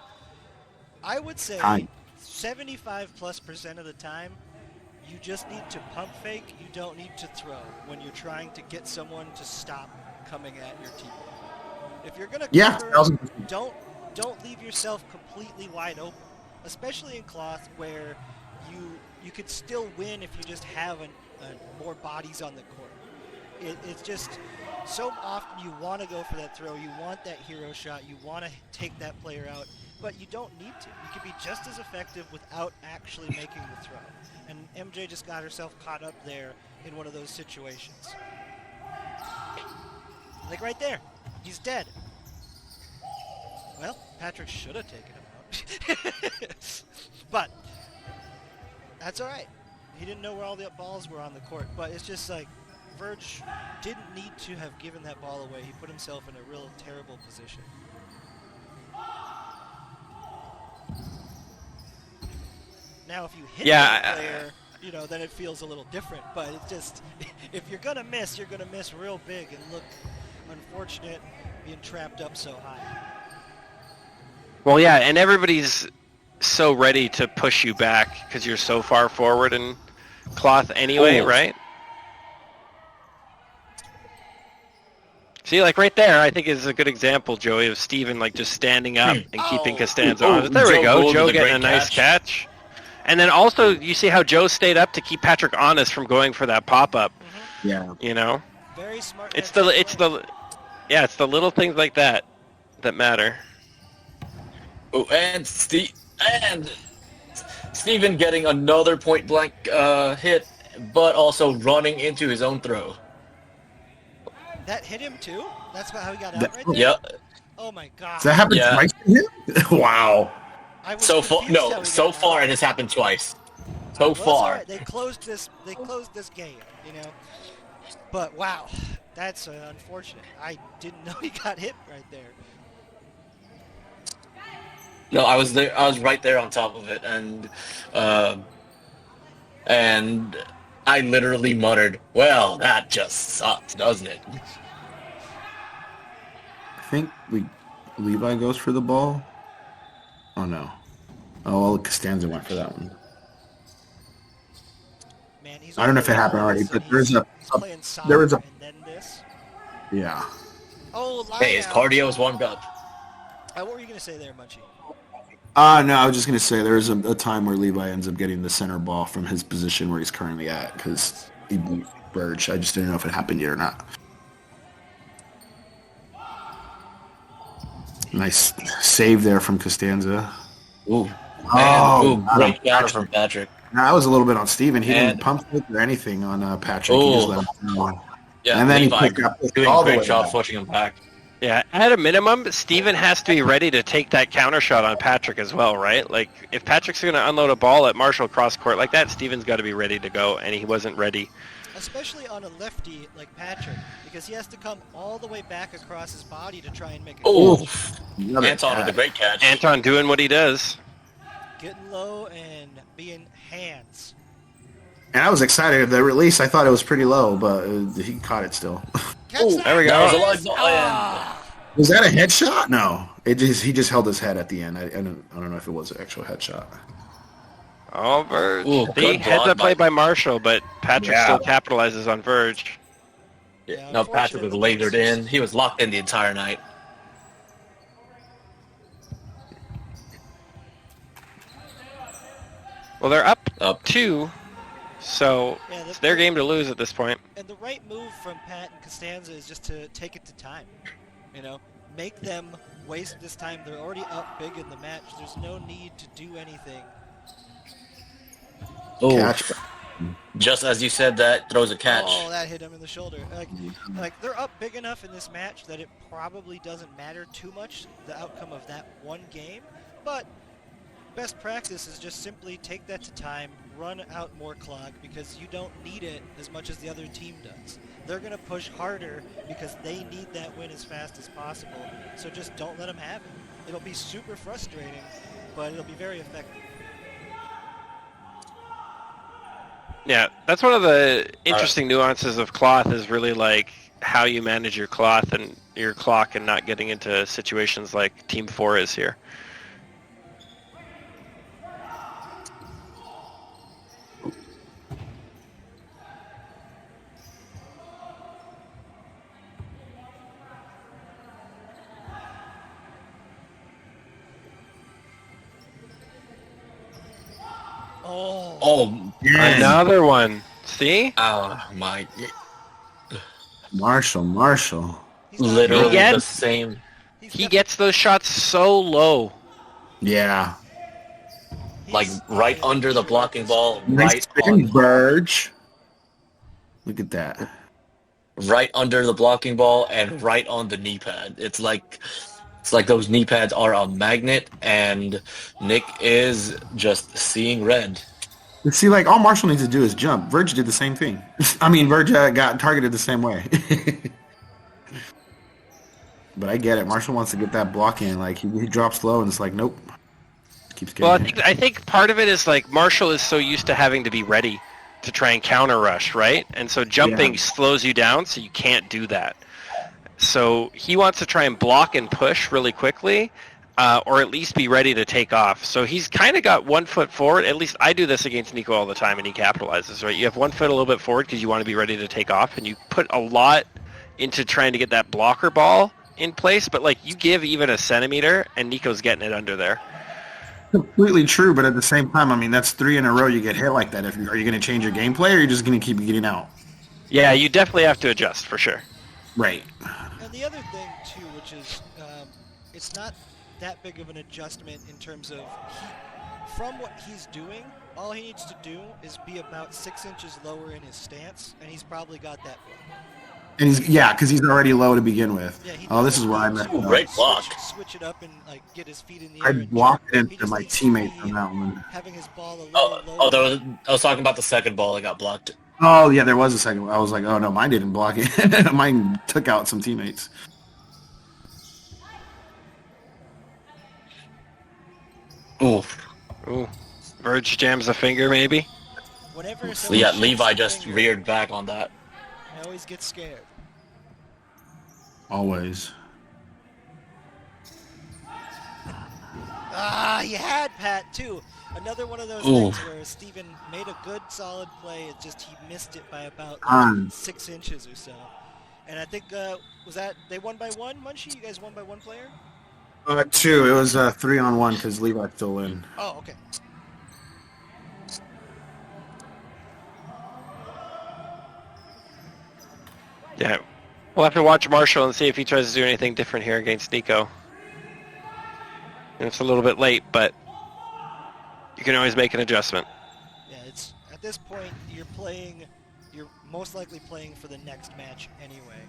I would say Hi. 75+% of the time, you just need to pump fake. You don't need to throw when you're trying to get someone to stop coming at your teammate. If you're gonna Yeah, cover, 1000%. don't leave yourself completely wide open, especially in cloth where you could still win if you just have more bodies on the court. It's just so often you want to go for that throw, you want that hero shot, you want to take that player out, but you don't need to. You can be just as effective without actually making the throw. And MJ just got herself caught up there in one of those situations. Like right there, he's dead. Well, Patrick should have taken him out. But that's all right. He didn't know where all the balls were on the court, but it's just like Verge didn't need to have given that ball away. He put himself in a real terrible position. Now, if you hit that player, then it feels a little different. But it's just, if you're gonna miss, you're gonna miss real big and look unfortunate being trapped up so high. Well, yeah, and everybody's so ready to push you back because you're so far forward in cloth anyway, right? See, like right there, I think is a good example, Joey, of Steven like just standing up and keeping Costanza on it. There we go, Joe getting a nice catch. And then also, you see how Joe stayed up to keep Patrick honest from going for that pop-up. Yeah. Very smart. It's the little things like that matter. Oh, and Steven getting another point-blank hit, but also running into his own throw. That hit him too? That's about how he got out right there? Yep. Oh my god. Does that happen twice to him? Wow. So far it has happened twice. So far. Right. They closed this game, But wow, that's unfortunate. I didn't know he got hit right there. No, I was there. I was right there on top of it, and I literally muttered, "Well, that just sucks, doesn't it?" I think Levi goes for the ball. Oh no. Oh, well, Costanza went for that one. Man, he's I don't know if it happened already, but there was a. And then this. Yeah. Oh, hey, his cardio is warmed up. What were you gonna say there, Munchie? No, I was just going to say there's a time where Levi ends up getting the center ball from his position where he's currently at because he beat Verge. I just didn't know if it happened yet or not. Nice save there from Costanza. Ooh. Great counter from Patrick. No, I was a little bit on Steven. He didn't pump it or anything on Patrick. He just let him go. Yeah, and then Levi he picked up doing a great job pushing him back. Yeah, at a minimum, Steven has to be ready to take that counter shot on Patrick as well, right? Like, if Patrick's going to unload a ball at Marshall cross court like that, Steven's got to be ready to go, and he wasn't ready. Especially on a lefty like Patrick, because he has to come all the way back across his body to try and make it. Oh, Anton with a great catch. Anton doing what he does. Getting low and being hands. And I was excited. The release, I thought it was pretty low, but he caught it still. There we go. That was a live ball. Was that a headshot? No. He just held his head at the end. I don't know if it was an actual headshot. Oh, Verge. Ooh, See, heads up play by Marshall, but Patrick still capitalizes on Verge. Yeah, no, Patrick was lasered in. He was locked in the entire night. Well, they're up 2, so it's their game to lose at this point. And the right move from Pat and Costanza is just to take it to time. Make them waste this time. They're already up big in the match. There's no need to do anything. Oh, just as you said that, throws a catch. Oh, that hit him in the shoulder. Like they're up big enough in this match that it probably doesn't matter too much the outcome of that one game. But best practice is just simply take that to time, run out more clock because you don't need it as much as the other team does. They're going to push harder because they need that win as fast as possible. So just don't let them have it. It'll be super frustrating, but it'll be very effective. Yeah, that's one of the interesting nuances of cloth is really like how you manage your cloth and your clock and not getting into situations like Team 4 is here. Oh, Oh, Again. Another one. See? oh my! Marshall. he's not Literally Again? the same. He's He gets those shots so low. Yeah. Like he's right in under the blocking terrible ball, shape. Nice right spin, Burge. Look at that. under the blocking ball, and right on the knee pad. It's like those knee pads are a magnet, and Nick is just seeing red. You see, like, all Marshall needs to do is jump. Verge did the same thing. I mean, Verge got targeted the same way. But I get it. Marshall wants to get that block in. Like, he drops low, and it's like, nope. Keeps Well, getting hit. I think part of it is like Marshall is so used to having to be ready to try and counter rush, right? And so jumping Yeah. slows you down, so you can't do that. So he wants to try and block and push really quickly, or at least be ready to take off. So he's kind of got 1 foot forward. At least I do this against Nico all the time, and he capitalizes, right? You have 1 foot a little bit forward because you want to be ready to take off, and you put a lot into trying to get that blocker ball in place. But like you give even a centimeter, and Nico's getting it under there. Completely true, but at the same time, I mean, that's 3 in a row you get hit like that. Are you going to change your gameplay, or are you just going to keep getting out? Yeah, you definitely have to adjust for sure. Right. And the other thing too, which is, it's not that big of an adjustment in terms of from what he's doing. All he needs to do is be about 6 inches lower in his stance, and he's probably got that. And because he's already low to begin with. Yeah, he Oh, this doesn't is where I need messed to up. Great block. Switch it up and like get his feet in the I air. and blocked jump. He into just my needs to teammate be on that one. having his ball a little Oh, lower. I was talking about the second ball that got blocked. Oh, yeah, there was a second. I was like, oh, no, mine didn't block it. Mine took out some teammates. Oof. Ooh, Verge jams a finger maybe. Whenever someone Yeah, shakes Levi a just finger, reared back on that. I always get scared. Always. Ah, he had Pat too. Another one of those Ooh. things where Steven made a good, solid play. It's just he missed it by about Um. 6 inches or so. And I think was that they won by one? Munchie, you guys won by one player? 2. It was 3-on-1 because Levi's still in. Oh, okay. Yeah, we'll have to watch Marshall and see if he tries to do anything different here against Nico. And it's a little bit late, but you can always make an adjustment. Yeah, it's at this point you're most likely playing for the next match anyway.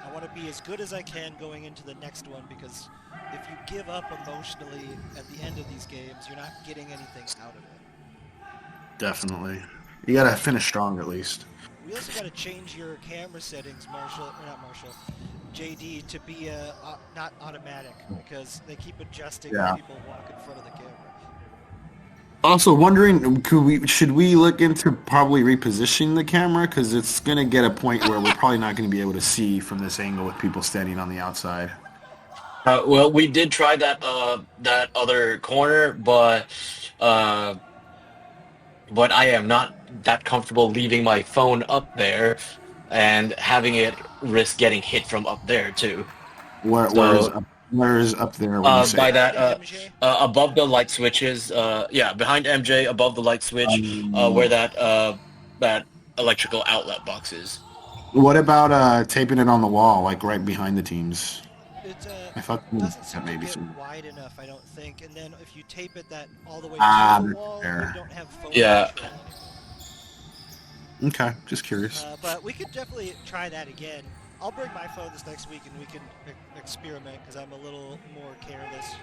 I want to be as good as I can going into the next one because if you give up emotionally at the end of these games, you're not getting anything out of it. Definitely. You got to finish strong at least. We also got to change your camera settings, JD, to be not automatic because they keep adjusting Yeah. when people walk in front of the camera. Also wondering, should we look into probably repositioning the camera? Because it's going to get a point where we're probably not going to be able to see from this angle with people standing on the outside. Well, we did try that that other corner, but I am not that comfortable leaving my phone up there and having it risk getting hit from up there too. Where's up there when you say By that? that above the light switches, behind MJ above the light switch, where that electrical outlet box is. What about taping it on the wall, like right behind the teams? It I thought doesn't seem that to maybe get some. wide enough, I don't think. And then if you tape it that all the way Ah, to the wall, there. you don't have phone Yeah. control. Okay, just curious. But we could definitely try that again. I'll bring my phone this next week and we can experiment because I'm a little more careless.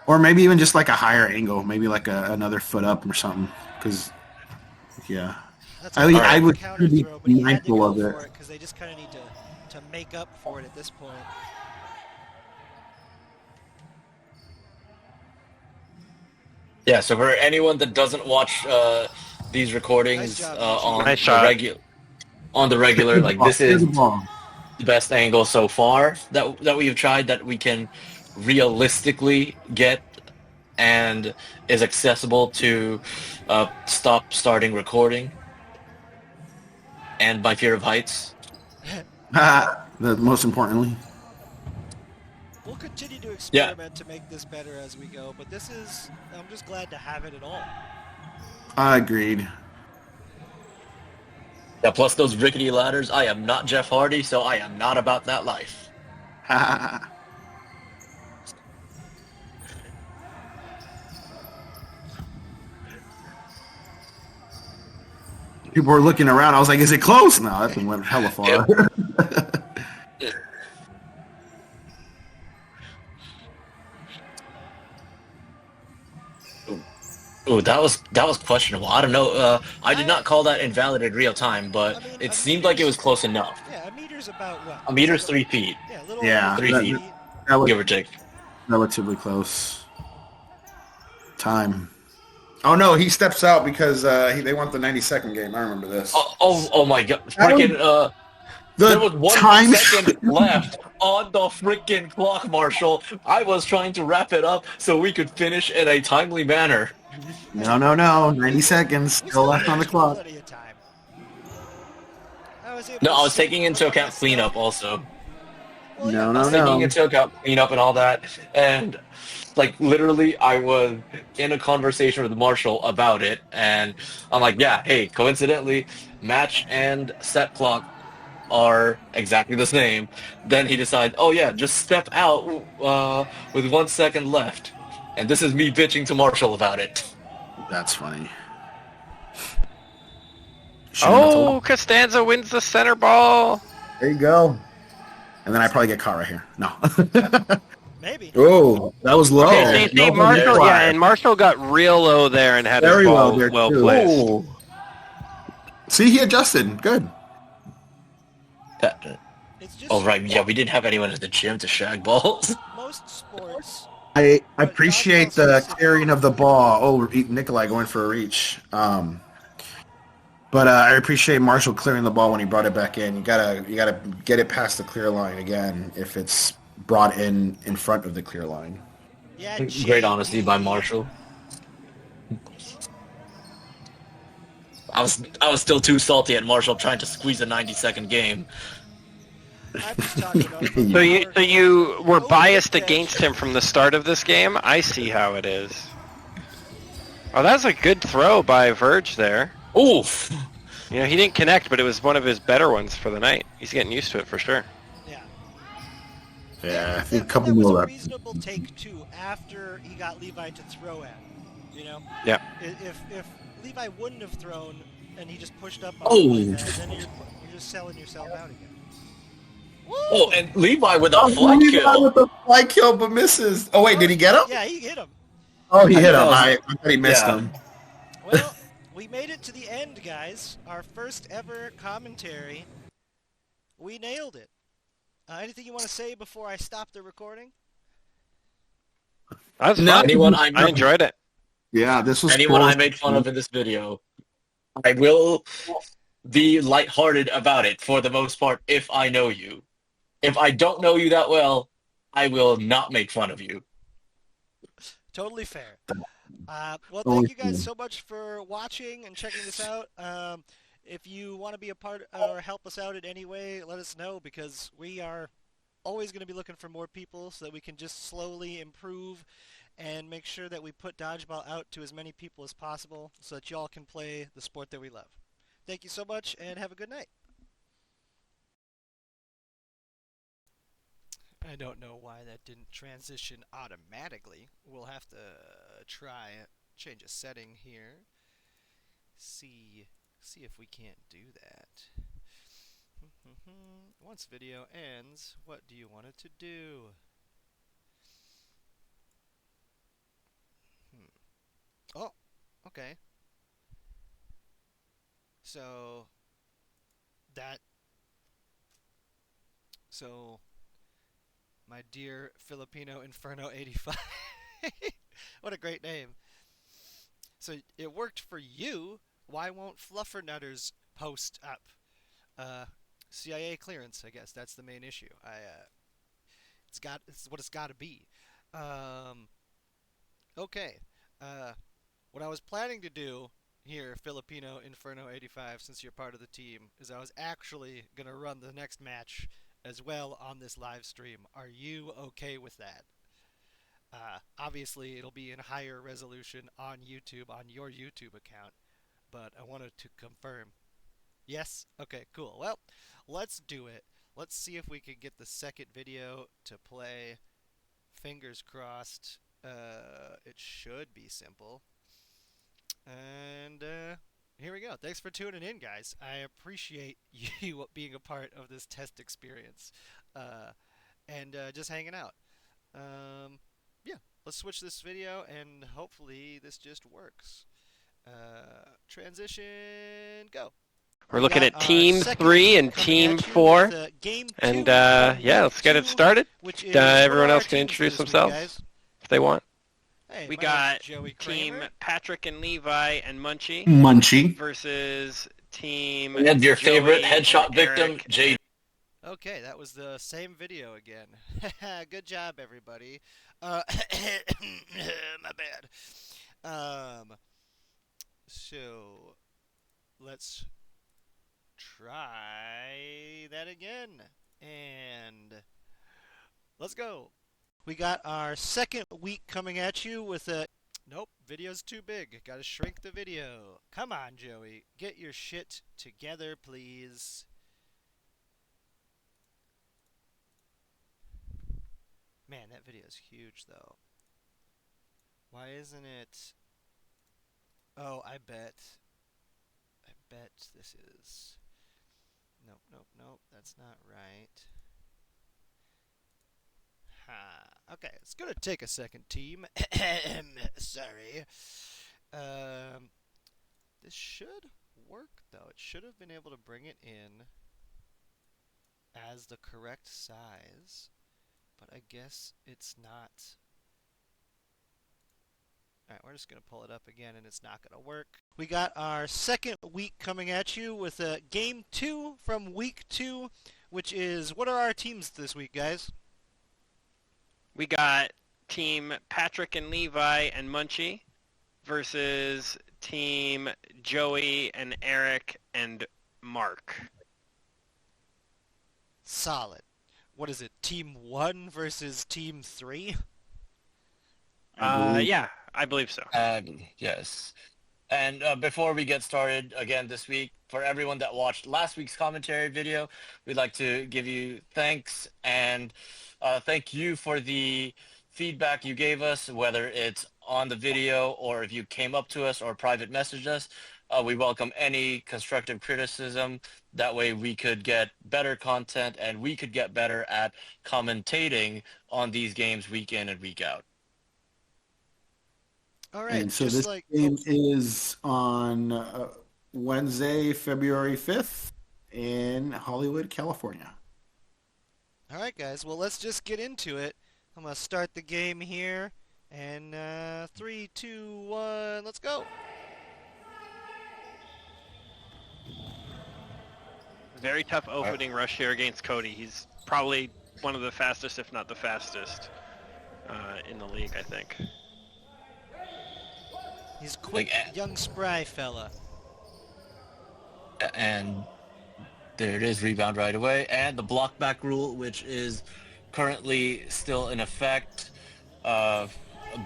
Or maybe even just like a higher angle, maybe like another foot up or something. Because, yeah. That's I mean, a I would counter be throw, but he had to mindful go of it. for it because they just kind of need to make up for it at this point. Yeah, so for anyone that doesn't watch these recordings Nice job, on Nice the shot. regular, like this Here's is the ball. the best angle so far that we've tried that we can realistically get and is accessible to starting recording and my fear of heights. Most importantly. We'll continue to Yeah. experiment to make this better as we go, but I'm just glad to have it at all. I agreed. Yeah, plus those rickety ladders. I am not Jeff Hardy, so I am not about that life. People were looking around. I was like, "Is it close?" No, that thing went hella far. Ooh, that was questionable. I don't know. I did I not call that invalid in real time, but I mean, it seemed like it was close enough. yeah, a meter's about what? A meter's 3 feet, Yeah, a little over Yeah, 3 feet, 3 feet. that was give or take. relatively close. Time. Oh no, he steps out because they want the 90-second game. I remember this. Oh my god! That was Freaking there the was one time. second left on the freaking clock, Marshall. I was trying to wrap it up so we could finish in a timely manner. No. 90 seconds We still still left on the had clock. plenty of time. I was able No, to I was see taking what into I account messed up. cleanup also. Well, yeah, I was but taking into account cleanup and all that, and like literally, I was in a conversation with Marshall about it, and I'm like, yeah, hey, coincidentally, match and set clock are exactly the same. Then he decides, oh yeah, just step out with 1 second left, and this is me bitching to Marshall about it. That's funny. Shouldn't have told Oh, him. Costanza wins the center ball. There you go. And then I probably get caught right here. No. maybe. Oh, that was low. Okay, Okay, see, No hold Marshall, yeah, required. and Marshall got real low there and had his Very low ball there well too. placed. ooh, See, he adjusted. Good. It's oh just right, yeah, we didn't have anyone at the gym to shag balls. most sports, I but appreciate dodgeball the specifically. clearing of the ball. Oh, Nikolai going for a reach. But I appreciate Marshall clearing the ball when he brought it back in. You gotta get it past the clear line again if it's brought in front of the clear line. Yeah, Great honesty by JB. Marshall. I was still too salty at Marshall trying to squeeze a 90-second game. I'm just talking about from So you, our so you were own biased bench. against him from the start of this game. I see how it is. Oh, that's a good throw by Verge there. Oof. You know, he didn't connect, but it was one of his better ones for the night. He's getting used to it for sure. Yeah. Yeah, I And think a that couple was more a reps. reasonable take too after he got Levi to throw at. You know, Yeah. if Levi wouldn't have thrown and he just pushed up on Oh. him like that, then you're just selling yourself out again. Oh, and Levi with a Oh, flight Levi kill. with the fly kill, but misses. Oh wait, did he get him? Yeah, he hit him. Oh, he I hit think that him. was I thought he missed yeah. him. Well, we made it to the end, guys. Our first ever commentary. We nailed it. Anything you want to say before I stop the recording? That was No. fun. Anyone I enjoyed it. Yeah, this was anyone cool. I made fun of in this video, I will be lighthearted about it for the most part if I know you. If I don't know you that well, I will not make fun of you. Totally fair. Well, Totally thank you guys fair. so much for watching and checking this out. If you want to be a part or help us out in any way, let us know because we are always going to be looking for more people so that we can just slowly improve and make sure that we put dodgeball out to as many people as possible so that y'all can play the sport that we love. Thank you so much and have a good night. I don't know why that didn't transition automatically. We'll have to try change a setting here. See if we can't do that. Once video ends, what do you want it to do? Oh, okay. So that so my dear Filipino Inferno 85. What a great name. So it worked for you. Why won't Fluffernutters post up? CIA clearance, I guess that's the main issue. It's what it's got to be. Um, okay. What I was planning to do here, Filipino Inferno 85, since you're part of the team, is I was actually gonna run the next match as well on this live stream. Are you okay with that? Obviously, it'll be in higher resolution on YouTube, on your YouTube account, but I wanted to confirm. Yes? Okay, cool. Well, let's do it. Let's see if we can get the second video to play. Fingers crossed. It should be simple. And here we go. Thanks for tuning in, guys. I appreciate you being a part of this test experience and just hanging out. Yeah, let's switch this video and hopefully this just works. Transition, go. We're looking at Team 3 and Team 4. And yeah, let's get it started. Everyone else can introduce themselves if they want. Hey, We my got name's Joey Team Kramer. Patrick and Levi and Munchie Munchie. versus Team And your favorite Joey headshot and victim, Eric. Jay. Okay, that was the same video again. Good job, everybody. My bad. So let's try that again. And let's go. We got our second week coming at you with a... Nope, video's too big. Gotta shrink the video. Come on, Joey. Get your shit together, please. Man, that video is huge, though. Why isn't it... Oh, I bet this is... Nope, nope, nope. That's not right. Ha. Okay, it's gonna take a second, team. Sorry. This should work, though. It should have been able to bring it in as the correct size, but I guess it's not. Alright, we're just going to pull it up again, and it's not going to work. We got our second week coming at you with a Game 2 from Week 2, which is... What are our teams this week, guys? We got Team Patrick and Levi and Munchie versus Team Joey and Eric and Mark. Solid. What is it, Team 1 versus Team 3? Yeah, I believe so. Yes. And before we get started again this week, for everyone that watched last week's commentary video, we'd like to give you thanks and thank you for the feedback you gave us, whether it's on the video or if you came up to us or private messaged us. We welcome any constructive criticism. That way we could get better content and we could get better at commentating on these games week in and week out. All right, And so just this like... game is on Wednesday, February 5th in Hollywood, California. All right, guys. Well, let's just get into it. I'm going to start the game here. And 3, 2, 1, let's go. Very tough opening rush here against Cody. He's probably one of the fastest, if not the fastest, in the league, I think. He's a quick, young, spry fella. And there it is, rebound right away. And the block back rule, which is currently still in effect. A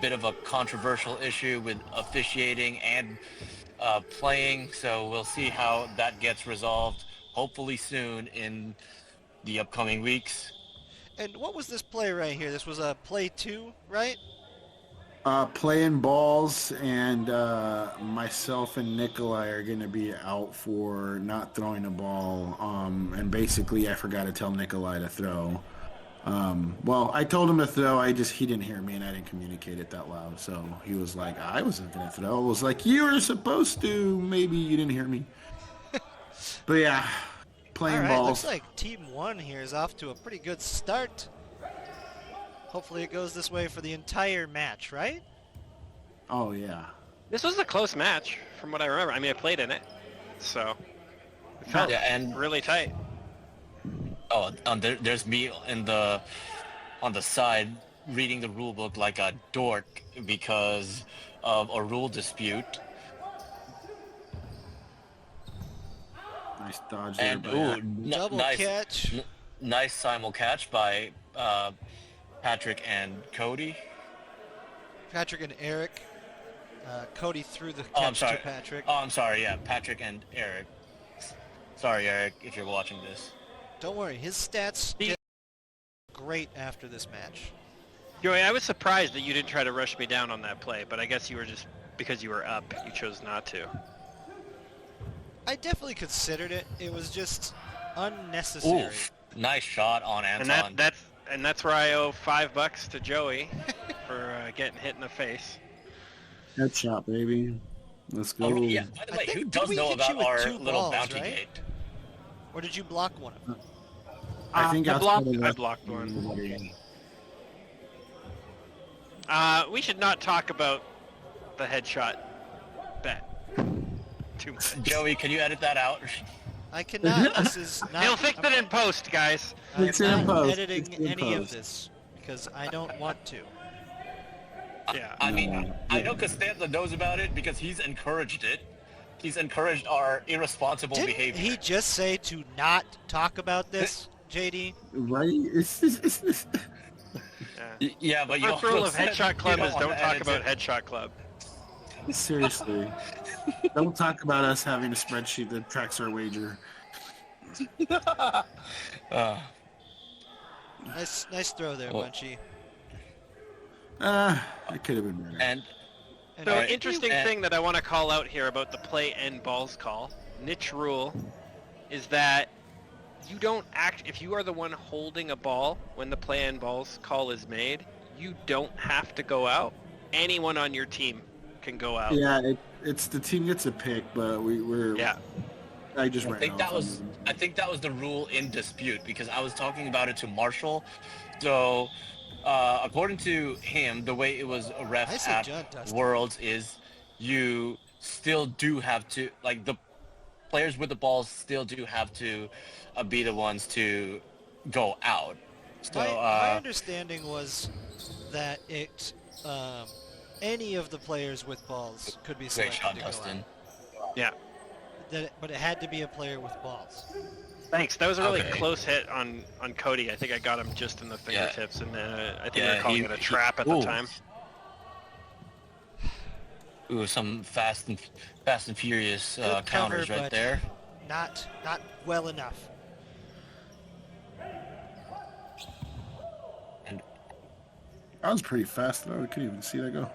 bit of a controversial issue with officiating and playing. So we'll see how that gets resolved, hopefully soon in the upcoming weeks. And what was this play right here? This was a play 2, right? Playing balls, and myself and Nikolai are going to be out for not throwing a ball. And basically, I forgot to tell Nikolai to throw. Well, I told him to throw. He didn't hear me, and I didn't communicate it that loud. So he was like, I wasn't going to throw. I was like, you were supposed to. Maybe you didn't hear me. But yeah, playing All right, balls. looks like Team 1 here is off to a pretty good start. Hopefully it goes this way for the entire match, right? Oh, yeah. This was a close match, from what I remember. I mean, I played in it, so it felt and really tight. Oh, there's me on the side reading the rule book like a dork because of a rule dispute. Nice dodge there. And Double catch. Nice simul catch by Patrick and Cody. Patrick and Eric. Cody threw the Oh, I'm catch sorry. to Patrick. Oh, I'm sorry. Yeah, Patrick and Eric. Sorry, Eric, if you're watching this. Don't worry, his stats get great after this match. Joey, I was surprised that you didn't try to rush me down on that play, but I guess you were just because you were up, you chose not to. I definitely considered it. It was just unnecessary. Oof. Nice shot on Anton. And that's where I owe $5 to Joey for getting hit in the face. Headshot, baby. Let's go. Oh, yeah. By the way, who does know about our little bounty gate? Or did you block one of them? I think I outside blocked one. of We should not talk about the headshot bet too much. Joey, can you edit that out? I cannot. This is not. He'll fix it in post, guys. I'm Fix it in not post. editing Fix it in any of post. this because I don't want to. Yeah. I mean, I know Costanza knows about it because he's encouraged it. He's encouraged our irresponsible Didn't behavior. he just say to not talk about this, JD? Right? Yeah, but you First rule also of said Headshot Club you is don't wanna talk edit about it. Headshot Club. Seriously. Don't talk about us having a spreadsheet that tracks our wager. Nice throw there, Well- Bunchy. It could have been better. And And So I an think you- interesting thing that I want to call out here about the play and balls call, niche rule, is that you don't act, if you are the one holding a ball when the play and balls call is made, you don't have to go out. Anyone on your team can go out. Yeah, it's the team gets a pick, but we're. Yeah. I just I ran think off that on was them. I think that was the rule in dispute because I was talking about it to Marshall. So according to him, the way it was ref I said at John Dustin. Worlds is you still do have to, like, the players with the balls still do have to be the ones to go out. So my understanding was that any of the players with balls could be great selected shot, to go Dustin. Yeah. out. But it had to be a player with balls. Thanks. That was a really Okay. close hit on Cody. I think I got him just in the Yeah. fingertips, and I think we Yeah, were calling he- it a he- trap at the ooh. time. Ooh, some fast and furious Good counters cover, right but there. Not well enough. That was pretty fast, though. I couldn't even see that go.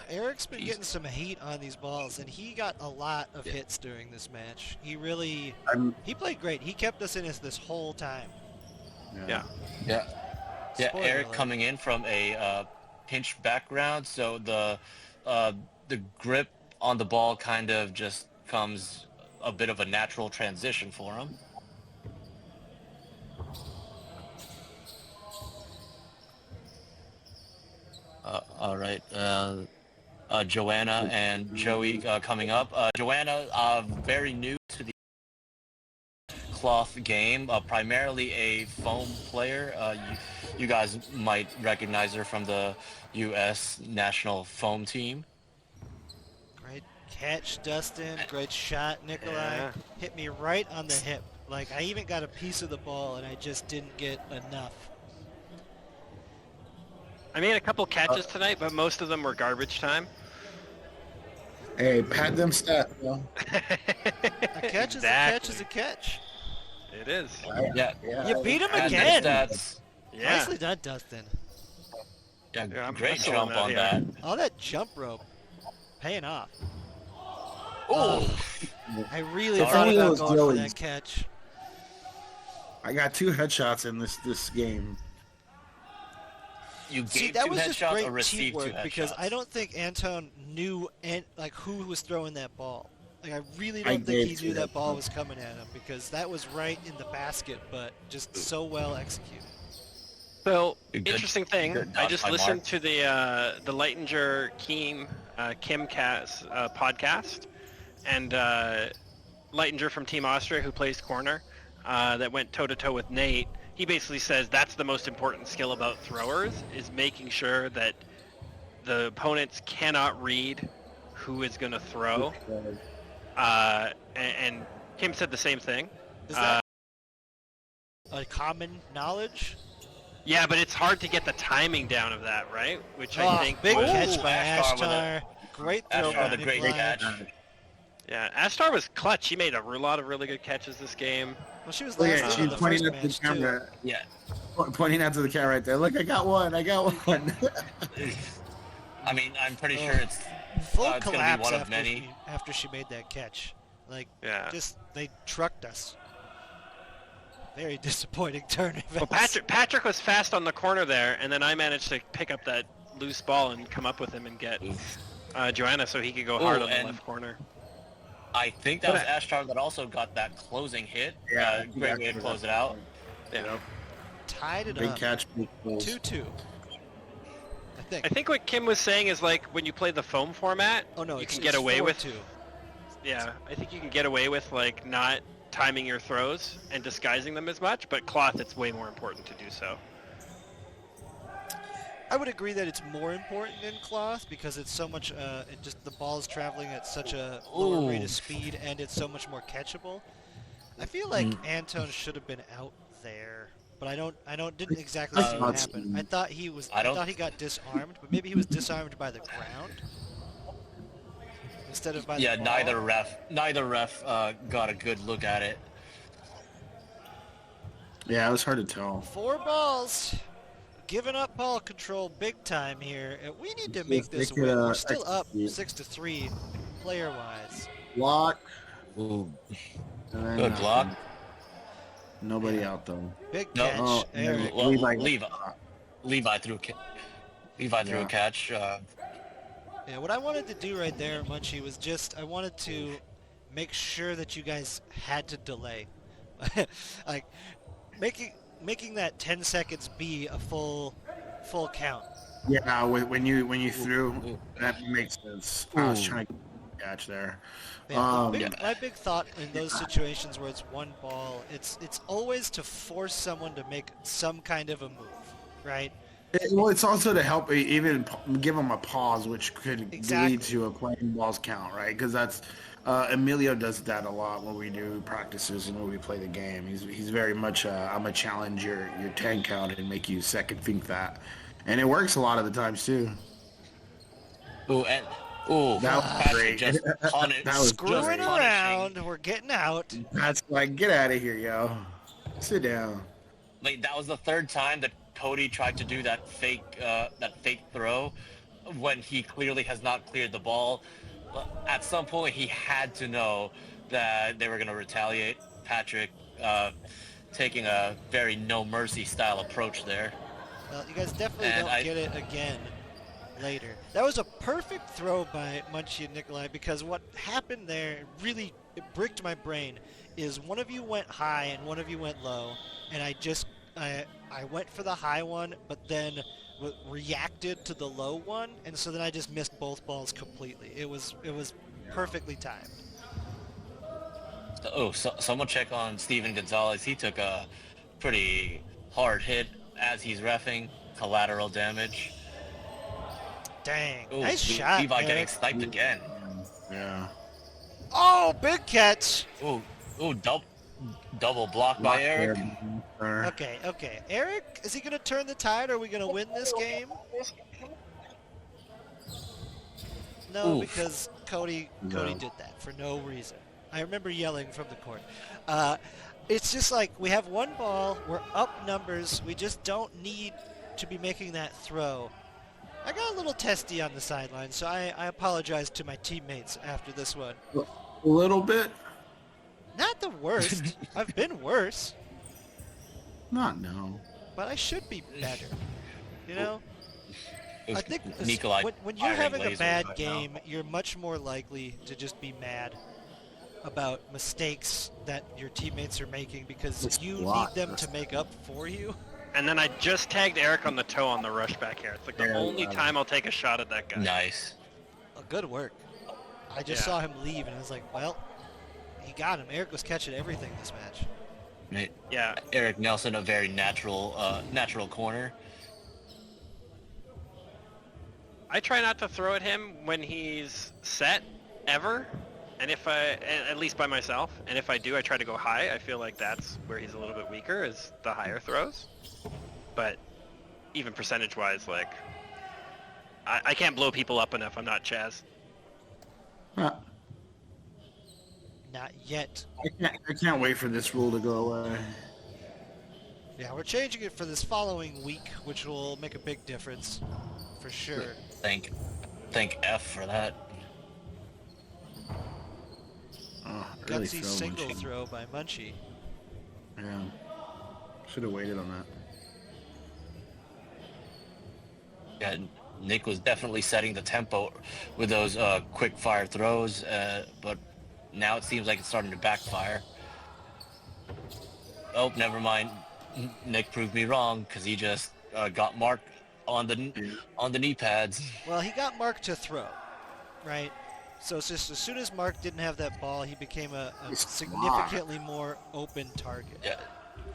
Eric's been Jeez. getting some heat on these balls, and he got a lot of hits during this match. He played great. He kept us in this whole time. Yeah. Yeah. Yeah, Spoiler Eric alert. coming in from a pinch background, so the grip on the ball kind of just comes a bit of a natural transition for him. All right, Joanna and Joey coming up. Joanna, very new to the cloth game, primarily a foam player. You guys might recognize her from the U.S. national foam team. Great catch, Dustin. Great shot, Nikolai. Yeah. Hit me right on the hip. Like, I even got a piece of the ball, and I just didn't get enough. I made a couple catches tonight, but most of them were garbage time. Hey, pat them stats, bro. A catch is a catch is a catch. It is. Yeah. You beat him And again. that's Yeah. Nicely done, Dustin. yeah, Yeah, I'm great hustling jump out on here. that. All that jump rope paying off. Oh, I really Sorry. thought Only about those going for Joeys. that catch. I got 2 headshots in this game. you See, gave that 2 was just headshots great or received 2 teamwork headshots? because I don't think Anton knew who was throwing that ball. Like, I really I don't think he gave knew two that ball headshots. was coming at him because that was right in the basket, but just so well executed. So Good- interesting thing. good I dodge just by listened Mark. to the Leitinger Kimcast podcast, and Leitinger from Team Austria, who plays corner, that went toe to toe with Nate. He basically says that's the most important skill about throwers is making sure that the opponents cannot read who is going to throw. And Kim said the same thing. Is that a common knowledge? Yeah, but it's hard to get the timing down of that, right? Which I Oh, think big was... catch by Ashtar with Ashtar. Great throw Ashtar by with a great Nikolai. catch. Yeah, Ashtar was clutch. He made a lot of really good catches this game. Well, she was Look last at in she's the pointing first at the match, too. camera. Yeah. Pointing out to the camera right there. Look, I got one. I got one. I mean, I'm pretty Oh. sure it's Full it's gonna be collapse one of many. after she made that catch. Like, Yeah. just, they trucked us. Very disappointing turn. Well, Patrick was fast on the corner there, and then I managed to pick up that loose ball and come up with him and get Joanna so he could go hard on the and left corner. I think that was Ashtar that also got that closing hit. Yeah, Great way to close it out. Yeah. Tied it Big up. catch. Big goals. 2-2. I think what Kim was saying is like when you play the foam format, Oh, no, you it's, can get it's away with 4-2. Yeah, I think you can get away with like not timing your throws and disguising them as much, but cloth it's way more important to do so. I would agree that it's more important in cloth because it's so much, the ball's traveling at such a lower rate of speed and it's so much more catchable. I feel like Anton should have been out there, but didn't exactly see what happened. I thought he got disarmed, but maybe he was disarmed by the ground instead of by the ball. Neither ref got a good look at it. Yeah, it was hard to tell. 4 balls. Giving up ball control big time here. We need to make this win. We're still up 6-3 player-wise. Block. Ooh. And then, Good block. Nobody out though. Big No. catch. Oh, Eric. Well, Levi. Levi threw a catch. Yeah, what I wanted to do right there, Munchie, was I wanted to make sure that you guys had to delay. Like, making that 10 seconds be a full count. Yeah, when you threw, that makes sense. I was trying to catch there. Yeah, my big thought in those situations where it's one ball, it's always to force someone to make some kind of a move, right? Well, it's also to help even give them a pause, which could Exactly. lead to a playing balls count, right? Because that's Emilio does that a lot when we do practices and when we play the game. He's very much I'm a challenge your 10 count and make you second think that, and it works a lot of the times too. That was great. Just That was Screwing great. around, we're getting out. That's like, get out of here, yo. Sit down. Like that was the third time that Cody tried to do that fake throw when he clearly has not cleared the ball. At some point, he had to know that they were going to retaliate. Patrick taking a very no mercy style approach there. Well, you guys definitely And don't get it again later. That was a perfect throw by Munchie and Nikolai because what happened there it bricked my brain is one of you went high and one of you went low, and I went for the high one, but then reacted to the low one, and so then I just missed both balls completely. It was perfectly timed. Someone check on Steven Gonzalez. He took a pretty hard hit as he's reffing, collateral damage. Dang, Ooh, nice shot, Levi Eric. getting sniped again. Yeah. Oh, big catch. Double block by Eric. Okay. Eric, is he going to turn the tide? Or are we going to win this game? No, Oof. because Cody did that for no reason. I remember yelling from the court. It's just like we have one ball, we're up numbers, we just don't need to be making that throw. I got a little testy on the sideline, so I apologize to my teammates after this one. A little bit. Not the worst. I've been worse, No. but I should be better. You know? It was I think Nikolai when you're firing having a lasers bad right game, you're much more likely to just be mad about mistakes that your teammates are making because It's you blocked. need them to make up for you. And then I just tagged Eric on the toe on the rush back here. It's like the Yeah, only wow. time I'll take a shot at that guy. Nice. Oh, good work. I just Yeah. saw him leave and I was like, well, he got him. Eric was catching everything this match. Yeah. Eric Nelson, a very natural corner. I try not to throw at him when he's set, ever. And at least by myself. And if I do, I try to go high. I feel like that's where he's a little bit weaker, is the higher throws. But even percentage-wise, like, I can't blow people up enough. I'm not Chaz. Huh. Not yet. I can't wait for this rule to go away. Yeah, we're changing it for this following week, which will make a big difference, for sure. Thank F for that. Oh, early Gutsy throw, single Munchie. throw by Munchie. Yeah. Should have waited on that. Yeah, Nick was definitely setting the tempo with those quick fire throws, but now it seems like it's starting to backfire. Oh, never mind. Nick proved me wrong because he just got marked on the knee pads. Well, he got Mark to throw, right? So it's just as soon as Mark didn't have that ball, he became a significantly more open target. Yeah,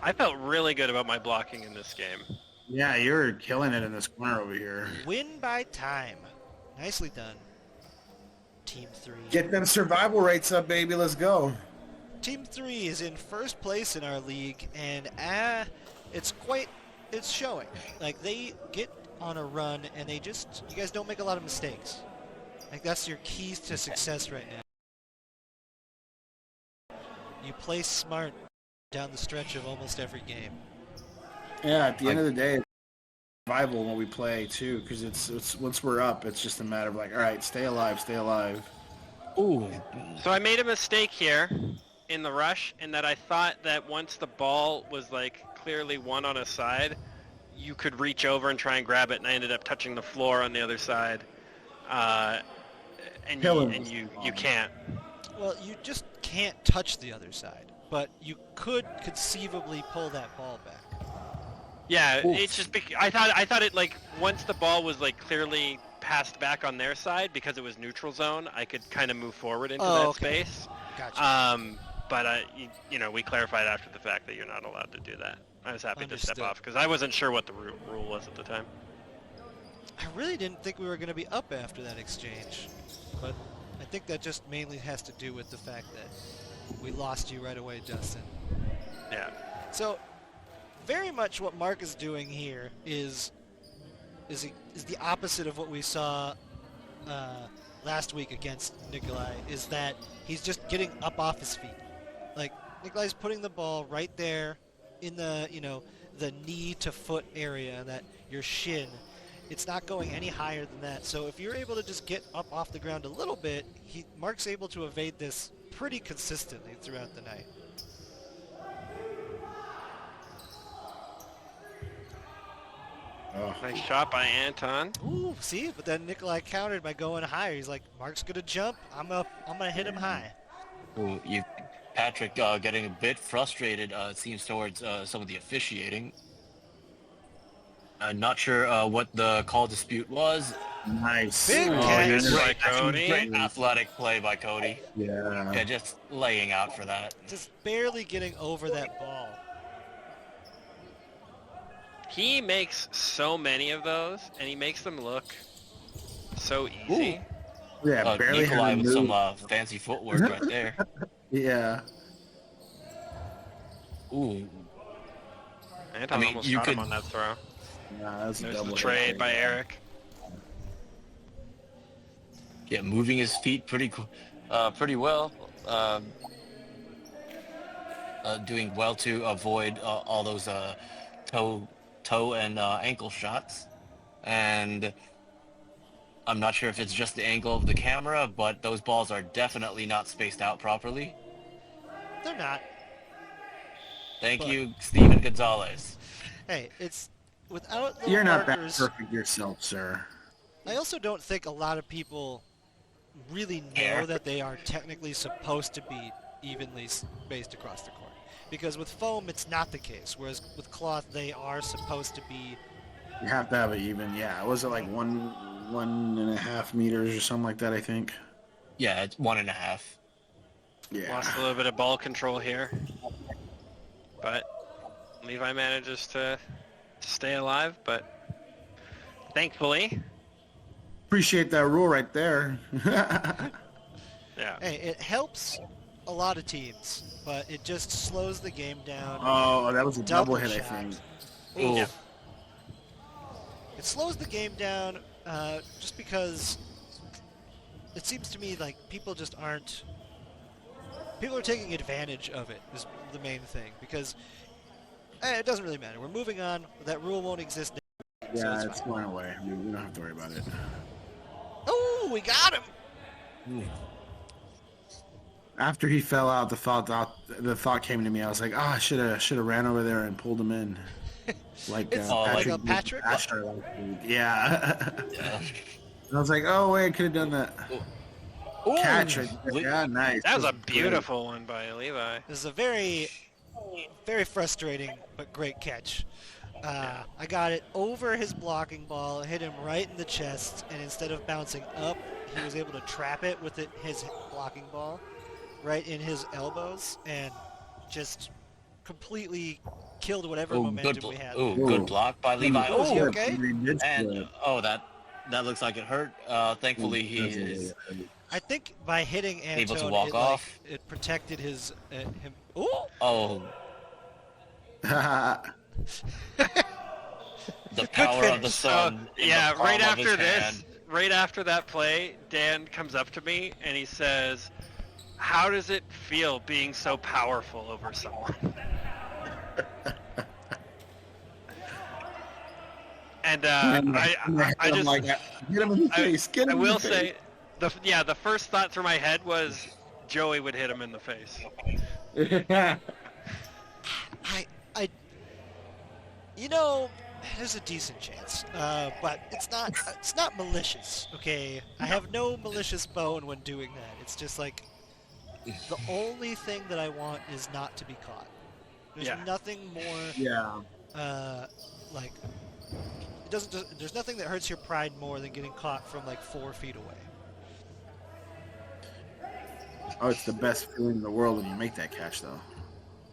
I felt really good about my blocking in this game. Yeah, you're killing it in this corner over here. Win by time. Nicely done. Team 3. Get them survival rates up, baby. Let's go. Team 3 is in first place in our league, and it's showing. Like, they get on a run, and you guys don't make a lot of mistakes. Like, that's your keys to success right now. You play smart down the stretch of almost every game. Yeah, at the end of the day, survival when we play too, because it's once we're up, it's just a matter of like, all right, stay alive, stay alive. ooh, So I made a mistake here in the rush in that I thought that once the ball was like clearly one on a side, you could reach over and try and grab it, and I ended up touching the floor on the other side. And you can't. Well, you just can't touch the other side, but you could conceivably pull that ball back. Yeah, it's just I thought it like once the ball was like clearly passed back on their side because it was neutral zone, I could kind of move forward into that space. Gotcha. But we clarified after the fact that you're not allowed to do that. I was happy to step Understood. off because I wasn't sure what the rule was at the time. I really didn't think we were going to be up after that exchange, but I think that just mainly has to do with the fact that we lost you right away, Justin. Yeah. So, very much what Mark is doing here is the opposite of what we saw last week against Nikolai. Is that he's just getting up off his feet. Like, Nikolai's putting the ball right there in the the knee to foot area, that your shin. It's not going any higher than that. So if you're able to just get up off the ground a little bit, Mark's able to evade this pretty consistently throughout the night. Oh. Nice shot by Anton. Ooh, see? But then Nikolai countered by going higher. He's like, Mark's going to jump. I'm gonna hit him high. ooh, Patrick getting a bit frustrated, it seems, towards some of the officiating. I'm not sure what the call dispute was. Nice. Big Oh, catch. Good by Great, Cody. great athletic play by Cody. Yeah. Yeah, just laying out for that. Just barely getting over that ball. He makes so many of those, and he makes them look so easy. Yeah, barely Nikolai had to with some move. fancy footwork right there. Yeah. Ooh, Anton I mean, almost you got him could- on that throw. Nah, that's a There's double the hit trade there. by Eric. yeah, moving his feet pretty well. Doing well to avoid all those toe and ankle shots. And I'm not sure if it's just the angle of the camera, but those balls are definitely not spaced out properly. They're not. Thank But- you, Steven Gonzalez. Hey, it's without the You're not that markers. perfect yourself, sir. I also don't think a lot of people really know Care. that they are technically supposed to be evenly spaced across the court. Because with foam, it's not the case. Whereas with cloth, they are supposed to be. You have to have it even. Yeah, was it like 1.5 meters or something like that? I think. Yeah, it's 1.5. Yeah. Lost a little bit of ball control here. But Levi manages to stay alive, but thankfully, Appreciate that rule right there. yeah. Hey, it helps a lot of teams, but it just slows the game down. Oh, that was a double hit, I shot. think. Ooh. Yeah. It slows the game down just because it seems to me like people just aren't. People are taking advantage of it is the main thing because it doesn't really matter. We're moving on. That rule won't exist now, so Yeah, it's it's fine. going away. I mean, we don't have to worry about it. Oh, we got him! After he fell out, the thought came to me. I was like, I should have ran over there and pulled him in, like It's like a did Patrick? Asher last week. Yeah. Yeah. I was like, oh wait, I could have done that. Ooh. Catch right there. Le- Yeah, nice. That was a great. beautiful one by Levi. This is a very, very frustrating but great catch. I got it over his blocking ball, hit him right in the chest, and instead of bouncing up, he was able to trap it with his blocking ball right in his elbows and just completely killed whatever momentum we had. Good block by Levi. Oh, is he Oh, okay? He did and good. that looks like it hurt. Thankfully, he is I think by hitting Antone, able to walk it, off. it protected his him. Ooh! Oh, the power of the sun. in Yeah, the palm right of his after this, hand. right after that play, Dan comes up to me and he says, "How does it feel being so powerful over someone?" And I just, like, get him in the face. Get him I in will the face. say, the first thought through my head was Joey would hit him in the face. I, there's a decent chance, but it's not malicious. Okay, I have no malicious bone when doing that. It's just like the only thing that I want is not to be caught. There's Yeah. nothing more Yeah. like it doesn't. There's nothing that hurts your pride more than getting caught from like 4 feet away. Oh, it's the best feeling in the world when you make that catch, though.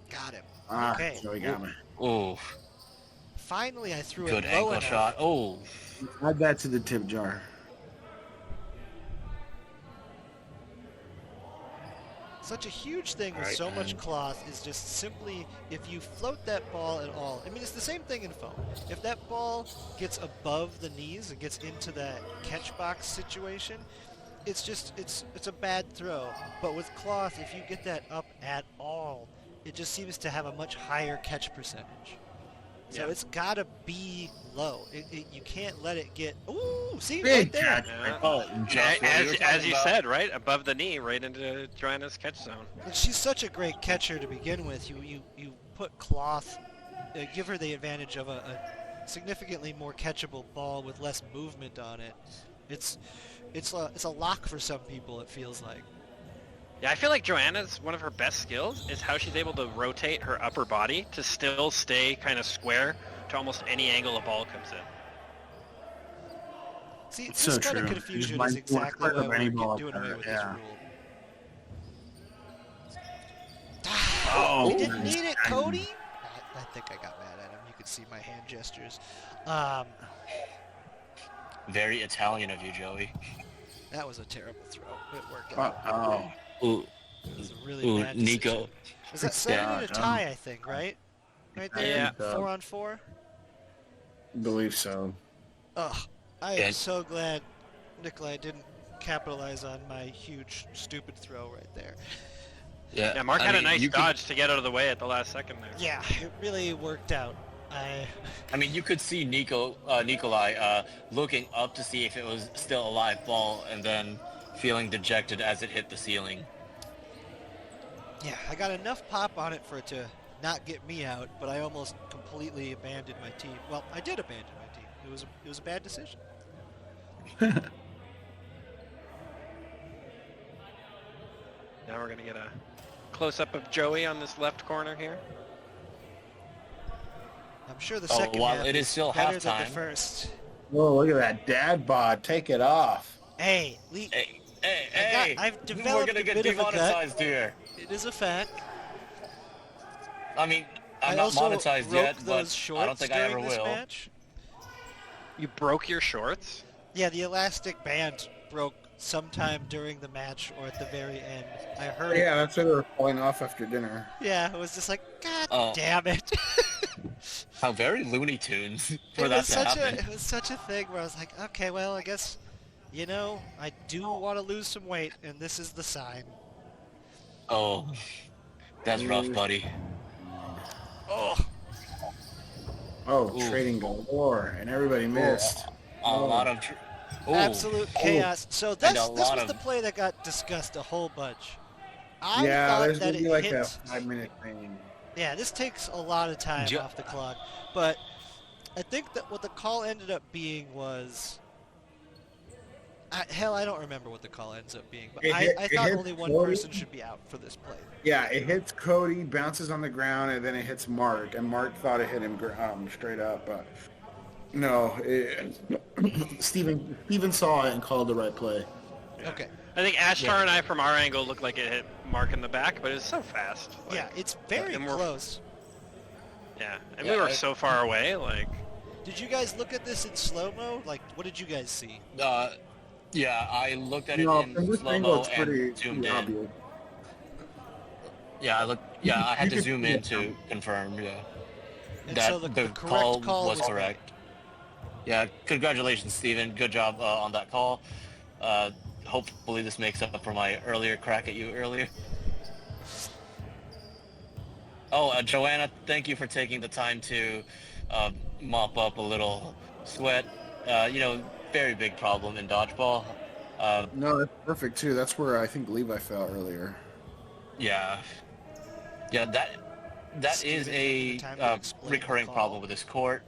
Got him. Ah, Okay. Joey got me. Ooh, Finally, I threw good it low ankle enough. shot. Oh, Add that to the tip jar. Such a huge thing with Alright, so much and- cloth is just simply if you float that ball at all. I mean, it's the same thing in foam. If that ball gets above the knees and gets into that catch box situation, it's a bad throw. But with cloth, if you get that up at all, it just seems to have a much higher catch percentage. So Yeah. it's gotta be low. You can't let it get. Ooh, see Big right there. catch. Yeah. oh, just what As were you talking about. said, right above the knee, right into Joanna's catch zone. And she's such a great catcher to begin with. You put cloth, give her the advantage of a significantly more catchable ball with less movement on it. It's a lock for some people. It feels like. Yeah, I feel like Joanna's one of her best skills is how she's able to rotate her upper body to still stay kind of square to almost any angle a ball comes in. See, It's this so kind of true. confusion Just is exactly click why of any we're ball doing up away there, with yeah. this rule. Oh, You didn't nice. need it, Cody. I think I got mad at him. You could see my hand gestures. Very Italian of you, Joey. That was a terrible throw. It worked out. Oh, Ooh, It was a really bad decision. Nico. Was that set Yeah, in a tie? I think, right? Right there. Yeah. 4-on-4. believe so. Ugh. I am Yeah. so glad Nikolai didn't capitalize on my huge, stupid throw right there. Yeah, Yeah, Mark I had a mean, nice you could- dodge to get out of the way at the last second there. Yeah, it really worked out. I mean, you could see Nikolai looking up to see if it was still a live ball, and then feeling dejected as it hit the ceiling. Yeah, I got enough pop on it for it to not get me out, but I almost completely abandoned my team. Well, I did abandon my team. It was a bad decision. Now we're gonna get a close-up of Joey on this left corner here. I'm sure the Oh, second while half it is still better than halftime. the first. Whoa, look at that dad bod. Take it off. Hey, Lee, Hey, I've we're developed gonna a get bit of a gut. demonetized here. It is a fact. I mean, I'm I not also monetized broke yet, those but shorts I don't think I during ever this will. match. You broke your shorts? Yeah, the elastic band broke sometime during the match or at the very end. I heard Yeah, it. that's why they were falling off after dinner. Yeah, it was just like, God Oh. damn it. How very Looney Tunes for It that was to such happen. a it was such a thing where I was like, okay, well, I guess I do want to lose some weight, and this is the sign. Oh, that's rough, buddy. Oh, Oh, Ooh, trading galore, and everybody ooh, missed. a lot Oh, of. Ooh, absolute oh. chaos. So and a this lot was of. the play that got discussed a whole bunch. I Yeah, thought there's that gonna it be like a hit. 5-minute thing. Yeah, this takes a lot of time Ju- off the clock, but I think that what the call ended up being was. Hell, I don't remember what the call ends up being, but I It thought hits only one Cody. person should be out for this play. Yeah, it hits Cody, bounces on the ground, and then it hits Mark. And Mark thought it hit him straight up, but no. Steven saw it and called the right play. Okay. I think Ashtar and I, from our angle, looked like it hit Mark in the back, but it's so fast. Like, Yeah, it's very and we're- close. Yeah, and Yeah, we were so far away. Like, Did you guys look at this in slow-mo? Like, what did you guys see? Yeah, I looked at it No, in from this slow angle, mo it's and pretty zoomed in. obvious. Yeah, I had You to could zoom see in it. to confirm. Yeah, And that so the correct call call was was correct. Yeah, congratulations, Steven. Good job on that call. Hopefully this makes up for my earlier crack at you earlier. Oh, Joanna, thank you for taking the time to mop up a little sweat. Very big problem in dodgeball. No, that's perfect too. That's where I think Levi fell earlier. Yeah, yeah, that is Steven taking the a time to explain the recurring call. problem with this court.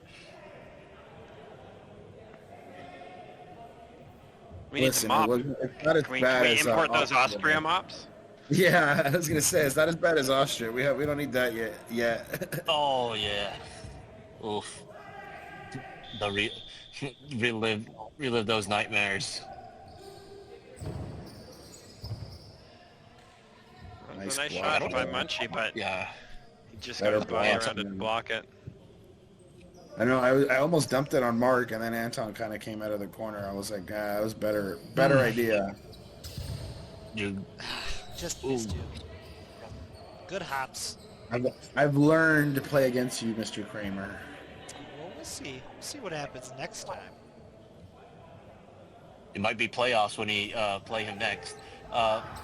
we need to Listen, mop. it's not as Can bad we as import those Austria. Austria mops? Yeah, I was gonna say it's not as bad as Austria. We don't need that yet. Oh yeah, oof. The relive those nightmares. That was Nice a nice block. shot by Munchie, but Yeah, he just Better got his body block. around it to block it. I know. I almost dumped it on Mark, and then Anton kind of came out of the corner. I was like, that was better idea. you. Just Ooh. missed you. Good hops. I've learned to play against you, Mr. Kramer. Well, we'll see. We'll see what happens next time. It might be playoffs when he play him next.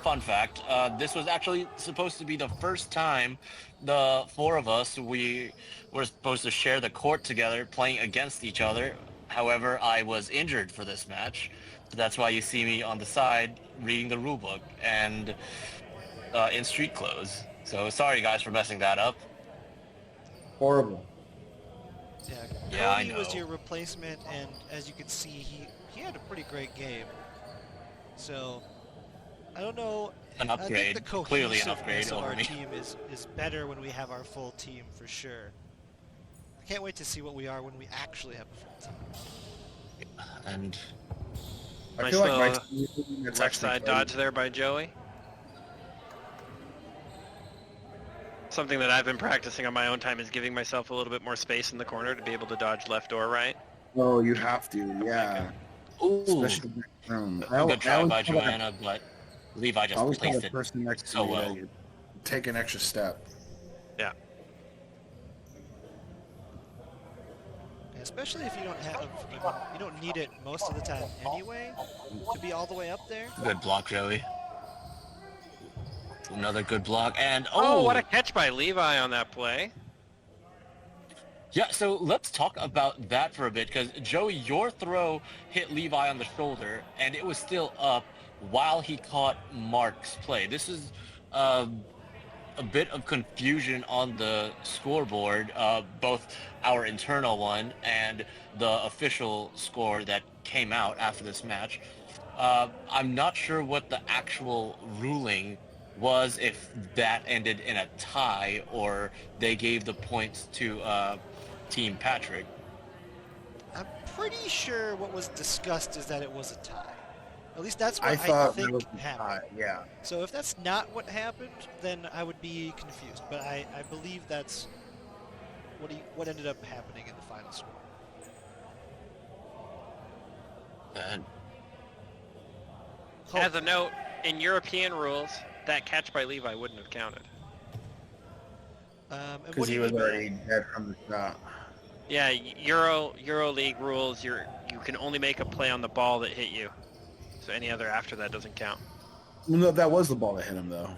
Fun fact: this was actually supposed to be the first time the four of us we were supposed to share the court together, playing against each other. However, I was injured for this match, so that's why you see me on the side reading the rule book and in street clothes. So sorry guys for messing that up. Horrible. Yeah, Yeah, I Cody was know. your replacement, and as you can see, he had a pretty great game. So, I don't know. An I upgrade, think the clearly an cohesiveness upgrade of over our me. team is better when we have our full team for sure. I can't wait to see what we are when we actually have a full team. And I Nice feel like my little team that's Left actually side playing- dodge there by Joey. Something that I've been practicing on my own time is giving myself a little bit more space in the corner to be able to dodge left or right. Oh, you have to, yeah. ooh, Especially in the room. good try always by tell that- Joanna, but Levi I just always tell placed the it person next to so me well. that you take an extra step. Yeah. Especially if you don't have, you don't need it most of the time anyway to be all the way up there. Good block, Joey. Another good block, and Oh, what a catch by Levi on that play. yeah. So let's talk about that for a bit, because Joey, your throw hit Levi on the shoulder, and it was still up while he caught Mark's play. This is a bit of confusion on the scoreboard, both our internal one and the official score that came out after this match. I'm not sure what the actual ruling was, if that ended in a tie or they gave the points to Team Patrick. I'm pretty sure what was discussed is that it was a tie. At least that's what I I thought that think was happened. yeah. So if that's not what happened, then I would be confused. But I believe that's what ended up happening in the final score. And As a note, in European rules, that catch by Levi wouldn't have counted. And what Because do he you was mean by already dead from the shot. Yeah, Euro League rules. You can only make a play on the ball that hit you. So any other after that doesn't count. No, that was the ball that hit him though.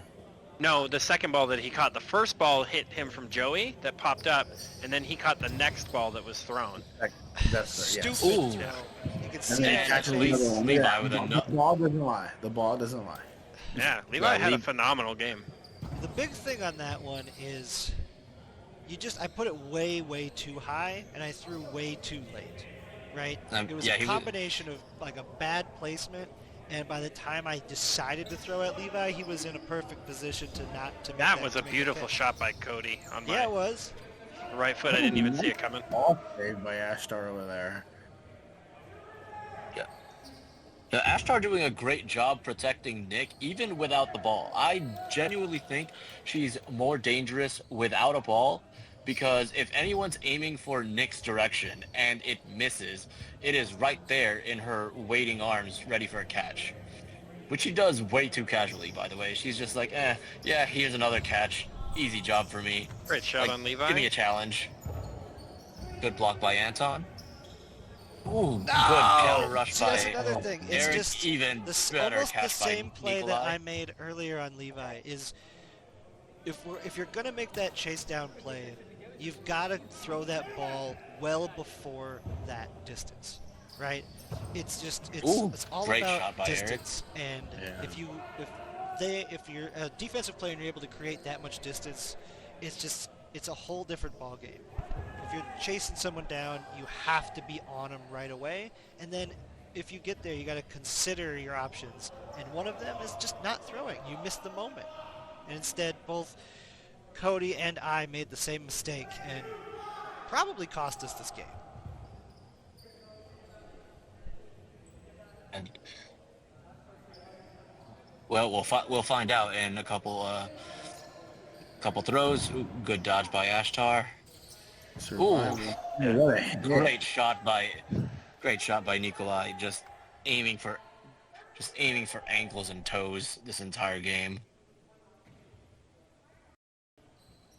No, the second ball that he caught. The first ball hit him from Joey that popped up, and then he caught the next ball that was thrown. That's Stupid yeah. Ooh. throw. You can And see then it. catches Levi another one. with Yeah, a the ball doesn't lie. The ball doesn't lie. Yeah, Levi had a Levi- phenomenal game. The big thing on that one is I put it way, way too high, and I threw way too late, right? It was yeah, a he was- combination of like a bad placement, and by the time I decided to throw at Levi, he was in a perfect position to make That was a to make beautiful catch. shot by Cody on Yeah, it my was. right foot. I didn't even see it coming. Ball saved by Ashtar over there. The Ashtar doing a great job protecting Nick, even without the ball. I genuinely think she's more dangerous without a ball, because if anyone's aiming for Nick's direction and it misses, it is right there in her waiting arms, ready for a catch. Which she does way too casually, by the way. She's just like, yeah, here's another catch. Easy job for me. Great shot Like, on Levi. give me a challenge. Good block by Anton. Ooh, good No! counter rush See, by that's another thing. It's Eric. just Even better almost catch the same by play that Nikolai. I made earlier on Levi is if you're gonna make that chase down play, you've got to throw that ball well before that distance, right? It's Ooh, it's all great about shot by Eric. distance, and Yeah. if you're a defensive player and you're able to create that much distance, it's a whole different ball game. If you're chasing someone down, you have to be on them right away, and then if you get there, you got to consider your options, and one of them is just not throwing. You miss the moment, and instead both Cody and I made the same mistake and probably cost us this game. And well, we'll find out in a couple throws. Ooh, good dodge by Ashtar. Survival. Yeah, what a hit. Great shot by Nikolai. Just aiming for ankles and toes this entire game,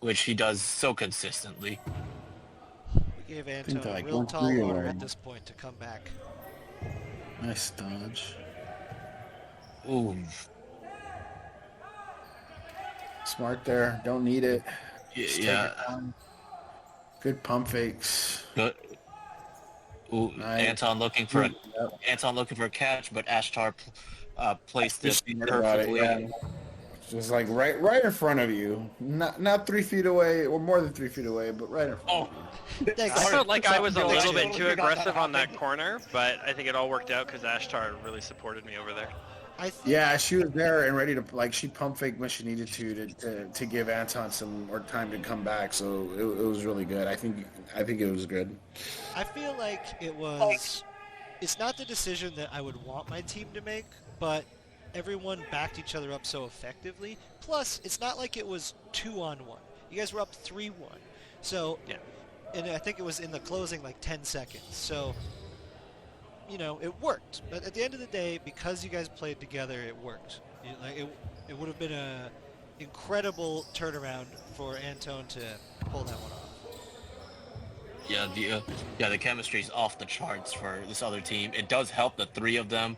which he does so consistently. We gave think Anton they're a like real 1-3 tall order away. at this point to come back. Nice dodge. Ooh, Smart there. Don't need it. Just take yeah. it down. Good pump fakes. Good. Ooh, Nice. Anton looking for a catch, but Ashtar placed it Smart about it, perfectly. yeah. Just like right in front of you. Not 3 feet away, or more than 3 feet away, but right in front Oh, of you. Thanks. I felt like I was a Sorry. little bit Totally too forgot that aggressive on that happened. corner, but I think it all worked out because Ashtar really supported me over there. I think Yeah, she was there and ready to, like, she pump faked when she needed to give Anton some more time to come back. So it was really good. I think it was good. I feel like it's not the decision that I would want my team to make, but everyone backed each other up so effectively. Plus, it's not like it was 2-on-1. You guys were up 3-1. So, Yeah. and I think it was in the closing like 10 seconds. So, it worked. But at the end of the day, because you guys played together, it worked. It would have been a incredible turnaround for Anton to pull that one off. Yeah, the chemistry's off the charts for this other team. It does help that 3 of them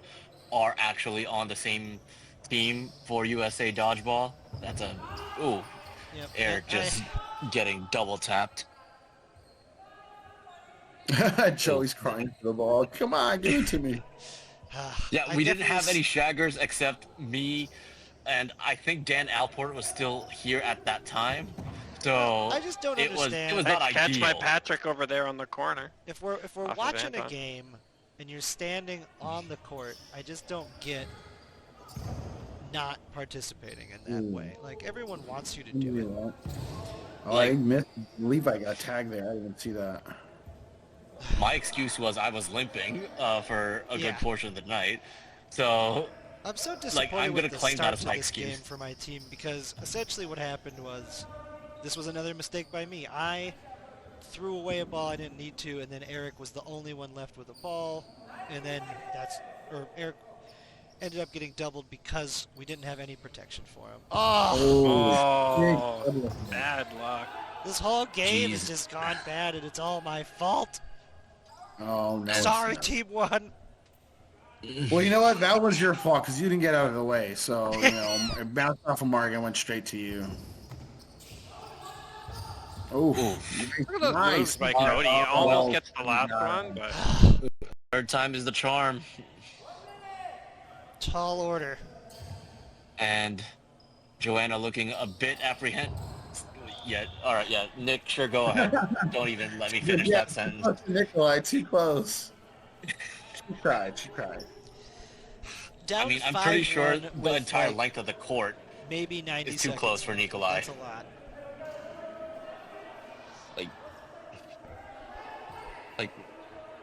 are actually on the same team for USA Dodgeball. That's Yep. Eric And just getting double tapped. Joey's crying for the ball. Come on, give it to me. Yeah, I we didn't definitely have any shaggers except me, and I think Dan Alport was still here at that time. So I just don't it understand. was Nice not catch by ideal. Patrick over there on the corner. If we're Off of watching a Anton. game and you're standing on the court, I just don't get not participating in that way. Like, everyone wants you to do it. Oh, I missed. Levi got tagged there. I didn't see that. My excuse was I was limping for a Yeah. good portion of the night. So I'm so disappointed I'm with gonna the claim that start as to my this excuse. game for my team, because essentially what happened was this was another mistake by me. I threw away a ball I didn't need to, and then Eric was the only one left with a ball, and then Eric ended up getting doubled because we didn't have any protection for him. Oh, Oh, bad luck. This whole game has Jeez. just gone bad, and it's all my fault. Oh no! it's Sorry, not. Team 1. Well, you know what? That was your fault because you didn't get out of the way. So it bounced off of Mark and went straight to you. Oh, Oof. Look at those nice. moves by Alright, Cody. He well, almost gets the last yeah. wrong, but Third time is the charm. Tall order. And Joanna looking a bit Yeah, alright, yeah. Nick, sure, go ahead. Don't even let me finish that sentence. Nikolai, too close. She cried. Down I mean, I'm pretty sure 5-1 the with, entire like, length of the court maybe 90 is too seconds. close for Nikolai. That's a lot. Like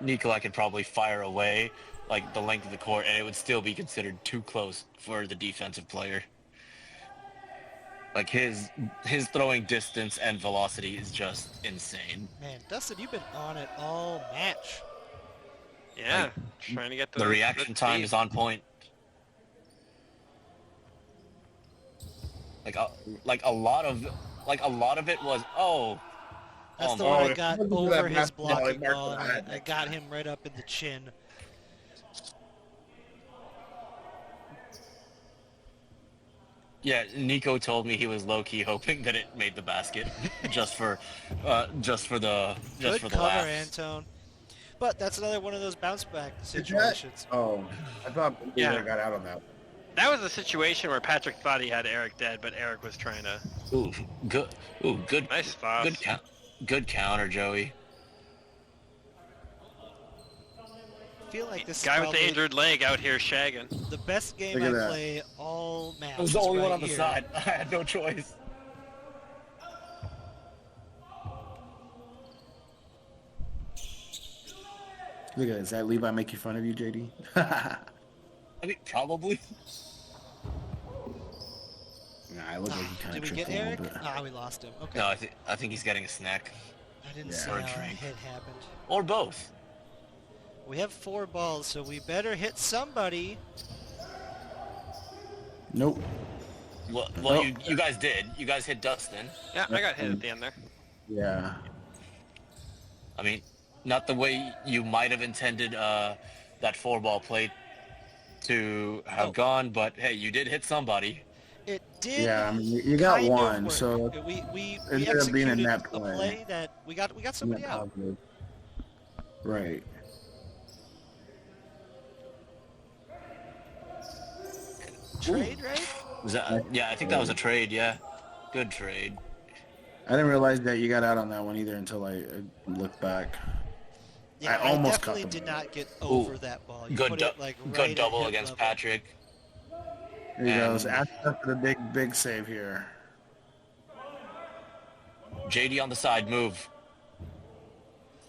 Nikolai could probably fire away like the length of the court, and it would still be considered too close for the defensive player. Like his throwing distance and velocity is just insane. Man, Dustin, you've been on it all match. yeah, trying to get The reaction time is on point. Like a lot of it was That's oh the my- one I if got you look at over that his basketball, blocking it marked ball, the and head. I got him right up in the chin. Yeah, Nico told me he was low key hoping that it made the basket, just for the Good cover, laugh. Antone. But that's another one of those bounce back Did that? situations. Oh, I thought Yeah. yeah, got out on that. That was a situation where Patrick thought he had Eric dead, but Eric was trying to. Ooh, good, Nice thought. good counter, Joey. I feel like this Guy is with the probably injured leg out here shagging. the best game Look I at that. play all match. I was the is only one right on the here. side. I had no choice. Look at that. Does that Levi make you fun of you, JD? I mean, probably. Nah, I look like he kind Did of we get tripped a Eric? little bit. Ah, we lost him. Okay. No, I think he's getting a snack I didn't Yeah. see Or a how drink. it happened. or both. We have 4 balls, so we better hit somebody. Nope. Well, Oh. you guys did. You guys hit Dustin. Yeah, I got hit at the end there. Yeah. I mean, not the way you might have intended that 4-ball plate to have Oh. gone, but hey, you did hit somebody. It did. Yeah, I mean, you got kind of one, work. so we ended up being a executed net a play. play that we got somebody net out. positive. Right. Trade, right? Was that? Yeah, I think that was a trade. Yeah, good trade. I didn't realize that you got out on that one either until I looked back. Yeah, I almost definitely cut them. did not get over that ball. You Good, put du- it, like, right good at double hip against level. Patrick. There he goes. And- Ask for the big save here. JD on the side, move.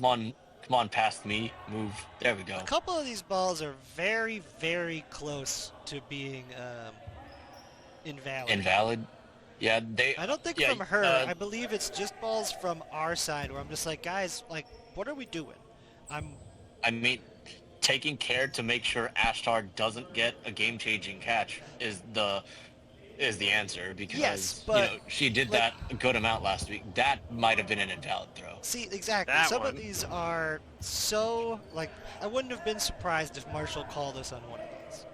Come on, past me, move. There we go. A couple of these balls are very, very close to being invalid. Invalid. Yeah, they. I don't think yeah, from her. uh, I believe it's just balls from our side where I'm just like, guys, like, what are we doing? I mean, taking care to make sure Ashtar doesn't get a game-changing catch is the answer because Yes, but, she did like- that a good amount last week. That might have been an invalid throw. See, exactly. That Some one. of these are so, like, I wouldn't have been surprised if Marshall called us on one of these.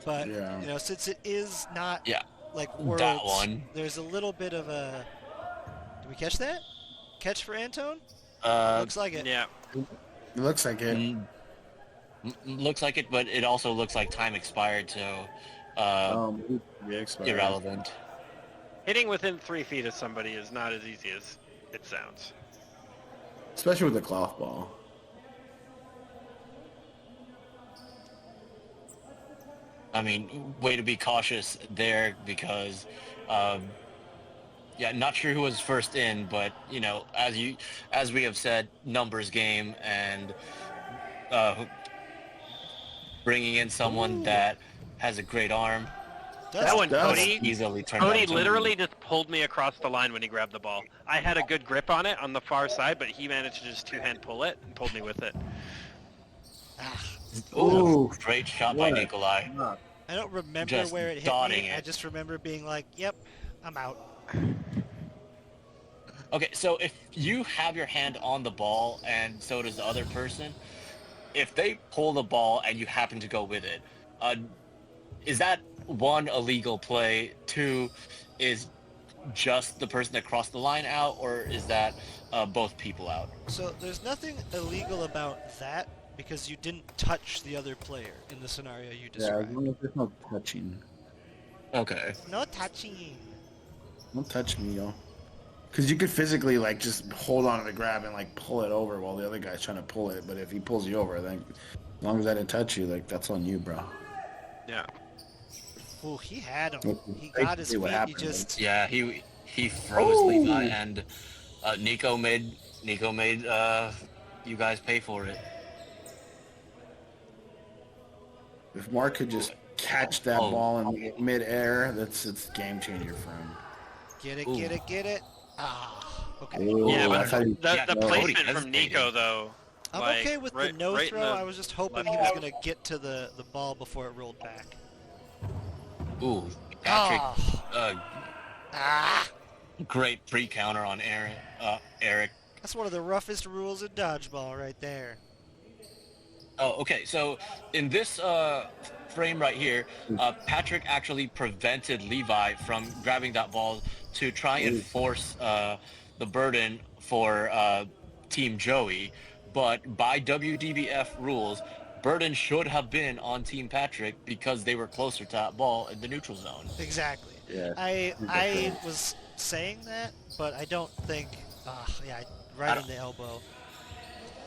But, Yeah. since it is not, Yeah, like, that worlds, one. there's a little bit of a... Did we catch that? Catch for Antone? Uh, Looks like it. Yeah. It looks like it. looks like it, but it also looks like time expired, so Yeah, expired. irrelevant. Hitting within 3 feet of somebody is not as easy as it sounds. Especially with the cloth ball. I mean, way to be cautious there because, yeah, not sure who was first in, but as we have said, numbers game and bringing in someone that has a great arm That one, That's Cody. easily turned Cody into- literally just pulled me across the line when he grabbed the ball. I had a good grip on it on the far side, but he managed to just two-hand pull it and pulled me with it. Ooh. Great shot by What? Nikolai. I don't remember Just where it hit dotting me. it. I just remember being like, yep, I'm out. Okay, so if you have your hand on the ball and so does the other person, if they pull the ball and you happen to go with it, uh, is that one illegal play? Two, is just the person that crossed the line out, or is that both people out? So there's nothing illegal about that because you didn't touch the other player in the scenario you Yeah, as described. long as there's no touching. Okay. No touching. Don't touch me, yo. Because you could physically, like, just hold on to the grab and, like, pull it over while the other guy's trying to pull it. But if he pulls you over, then as long as I didn't touch you, like, that's on you, bro. Yeah. Oh, he had him. That's He got his basically what feet. He happened, just. Yeah, he froze Levi, and Nico made you guys pay for it. If Mark could just catch that Oh. ball in midair, it's game changer for him. Get it, Ooh. get it, get it. Ah, okay. Ooh, Yeah, I but thought he- the Yeah, placement Cody from hesitated. Nico though. I'm like, okay with the right- no right in throw. the I was just hoping he left was hand. going to get to the ball before it rolled back. Ooh, Patrick, Ah. Ah! great pre-counter on Eric. That's one of the roughest rules in dodgeball right there. Oh, okay. So in this frame right here, Patrick actually prevented Levi from grabbing that ball to try and force the burden for Team Joey. But by WDBF rules, burden should have been on Team Patrick because they were closer to that ball in the neutral zone. Exactly. Yeah. I was saying that, but I don't think. Yeah, right in the elbow.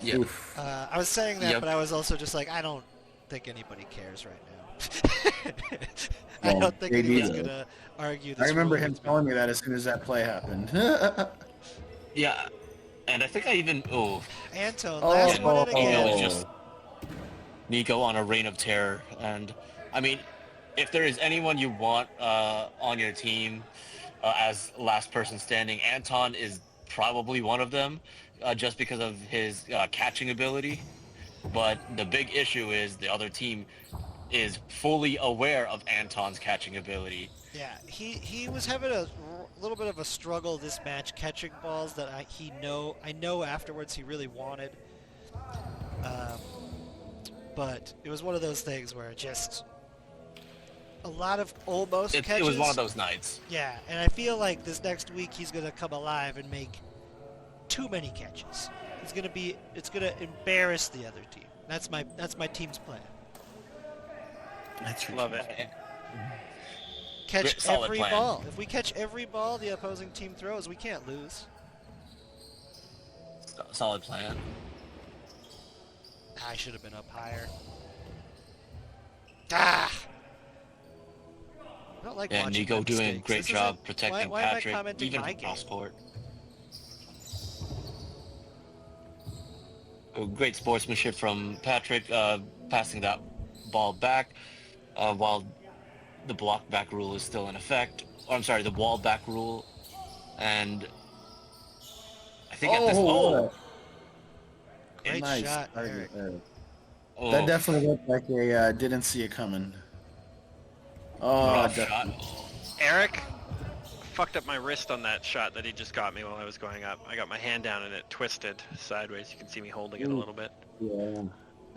Yeah. Oof. I was saying that, Yep. but I was also just like, I don't think anybody cares right now. I Well, don't think maybe anyone's so. gonna argue this. I remember rule him with me. telling me that as soon as that play happened. Yeah. And I think I even Anton, Oh, last one in Nico again. is just Nico on a reign of terror. And I mean, if there is anyone you want on your team as last person standing, Anton is probably one of them, just because of his catching ability. But the big issue is the other team is fully aware of Anton's catching ability. Yeah, he was having a little bit of a struggle this match catching balls that I know afterwards he really wanted. But it was one of those things where just a lot of almost It catches. was one of those nights. Yeah, and I feel like this next week he's gonna come alive and make too many catches. It's gonna embarrass the other team. That's my team's plan. Love it. Catch Solid every plan. ball. If we catch every ball the opposing team throws, we can't lose. Solid plan. I should have been up higher. Ah! I don't like Yeah, watching Nico my doing a mistakes. great This job isn't- protecting why am I Patrick, commenting even my from game? cross court. Great sportsmanship from Patrick, passing that ball back while the block back rule is still in effect. Or I'm sorry, the wall back rule. And I think at this. what Great nice shot, target Eric. there. Oh, That definitely looked like a didn't see it coming. Oh, rough shot. definitely. Eric fucked up my wrist on that shot that he just got me while I was going up. I got my hand down and it twisted sideways. You can see me holding it a little bit. Yeah. I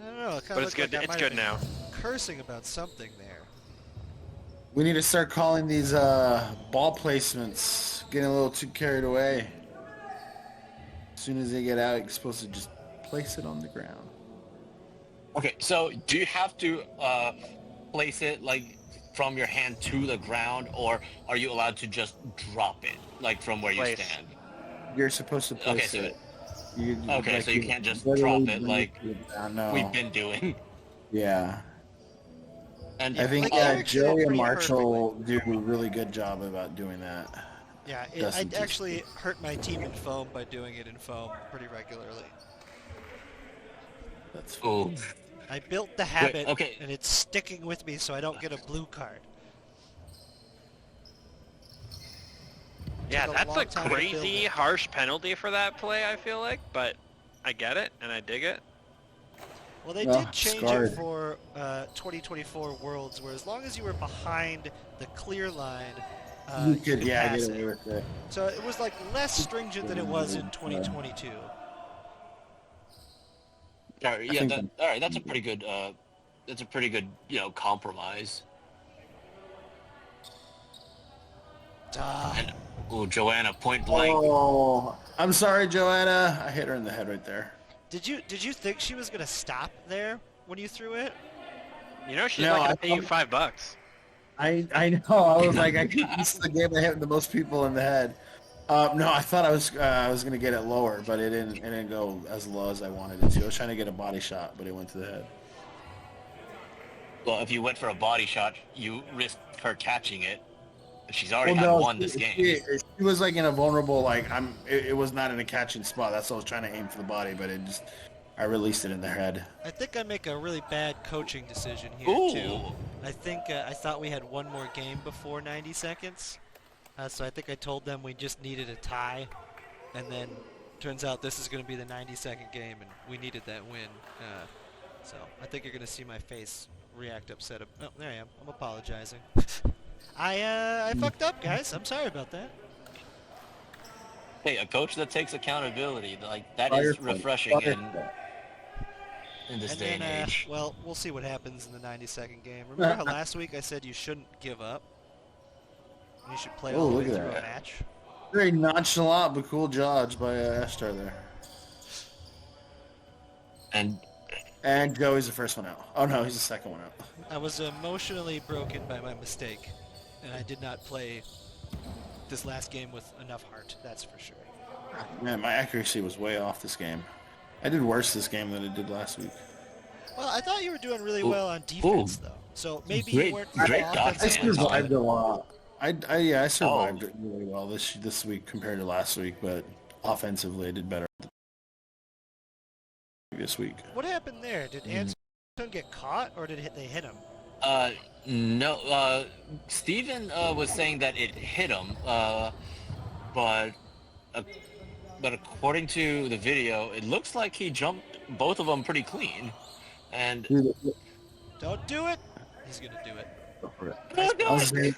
don't know. It But it's good. It's good now. Cursing about something there. We need to start calling these ball placements. Getting a little too carried away. As soon as they get out, you're supposed to just place it on the ground. Okay, so do you have to place it like from your hand to the ground, or are you allowed to just drop it like from where you Place. stand? You're supposed to place so it. Okay, so you can't just literally drop it like bring it down. No. we've been doing. Yeah. And I think Like, Eric did it Joey and pretty Marshall do a really good job about doing that. Yeah, I Dustin just- actually hurt my team in foam by doing it in foam pretty regularly. That's oh, I built the habit, okay. and it's sticking with me, so I don't get a blue card. Yeah, Took a that's long a time to build crazy it. harsh penalty for that play, I feel like, but I get it and I dig it. Well, they Oh, did change scarred. it for 2024 Worlds, where as long as you were behind the clear line, You you could, could yeah, get pass away it. with it. So it was like less stringent than it was in 2022. All right, I yeah, think. all right, that's a pretty good. That's a pretty good, compromise. Ah, And Joanna, point blank. Oh, I'm sorry, Joanna. I hit her in the head right there. did you think she was gonna stop there when you threw it? She's No, not going I to pay you $5. I know. I was like, this is the game I hit the most people in the head. No, I thought I was gonna get it lower, but it didn't go as low as I wanted it to. I was trying to get a body shot, but it went to the head. Well, if you went for a body shot, you risk her catching it. She's already Well, had no, one this game. she was like in a vulnerable like it was not in a catching spot. That's why I was trying to aim for the body, but I released it in their head. I think I make a really bad coaching decision here too. Ooh. I think I thought we had one more game before 90 seconds, so I think I told them we just needed a tie, and then turns out this is going to be the 90-second game, and we needed that win. So I think you're going to see my face react upset. Oh, there I am. I'm apologizing. I fucked up, guys. I'm sorry about that. Hey, a coach that takes accountability, like that Fire is fight. refreshing Fire in fight. this And day then, and age. well, we'll see what happens in the 90-second game. Remember how last week I said you shouldn't give up? You should play Oh, all the way look at through a that. match. Very nonchalant but cool dodge by Ashtar there. And And Joey's the first one out. Oh no, he's the second one out. I was emotionally broken by my mistake, and I did not play this last game with enough heart, that's for sure. Man, my accuracy was way off this game. I did worse this game than I did last week. Well, I thought you were doing really Ooh. well on defense, Ooh. though. So maybe Great- you weren't great so dodge, I offensively man. survived gifted. a lot. I survived Oh. it really well this week compared to last week, but offensively I did better this week. What happened there? Did Mm. Anton get caught, or did they hit him? No. Steven was saying that it hit him, but uh, but according to the video, it looks like he jumped both of them pretty clean. And Don't do it! He's gonna do it. oh, I was saying,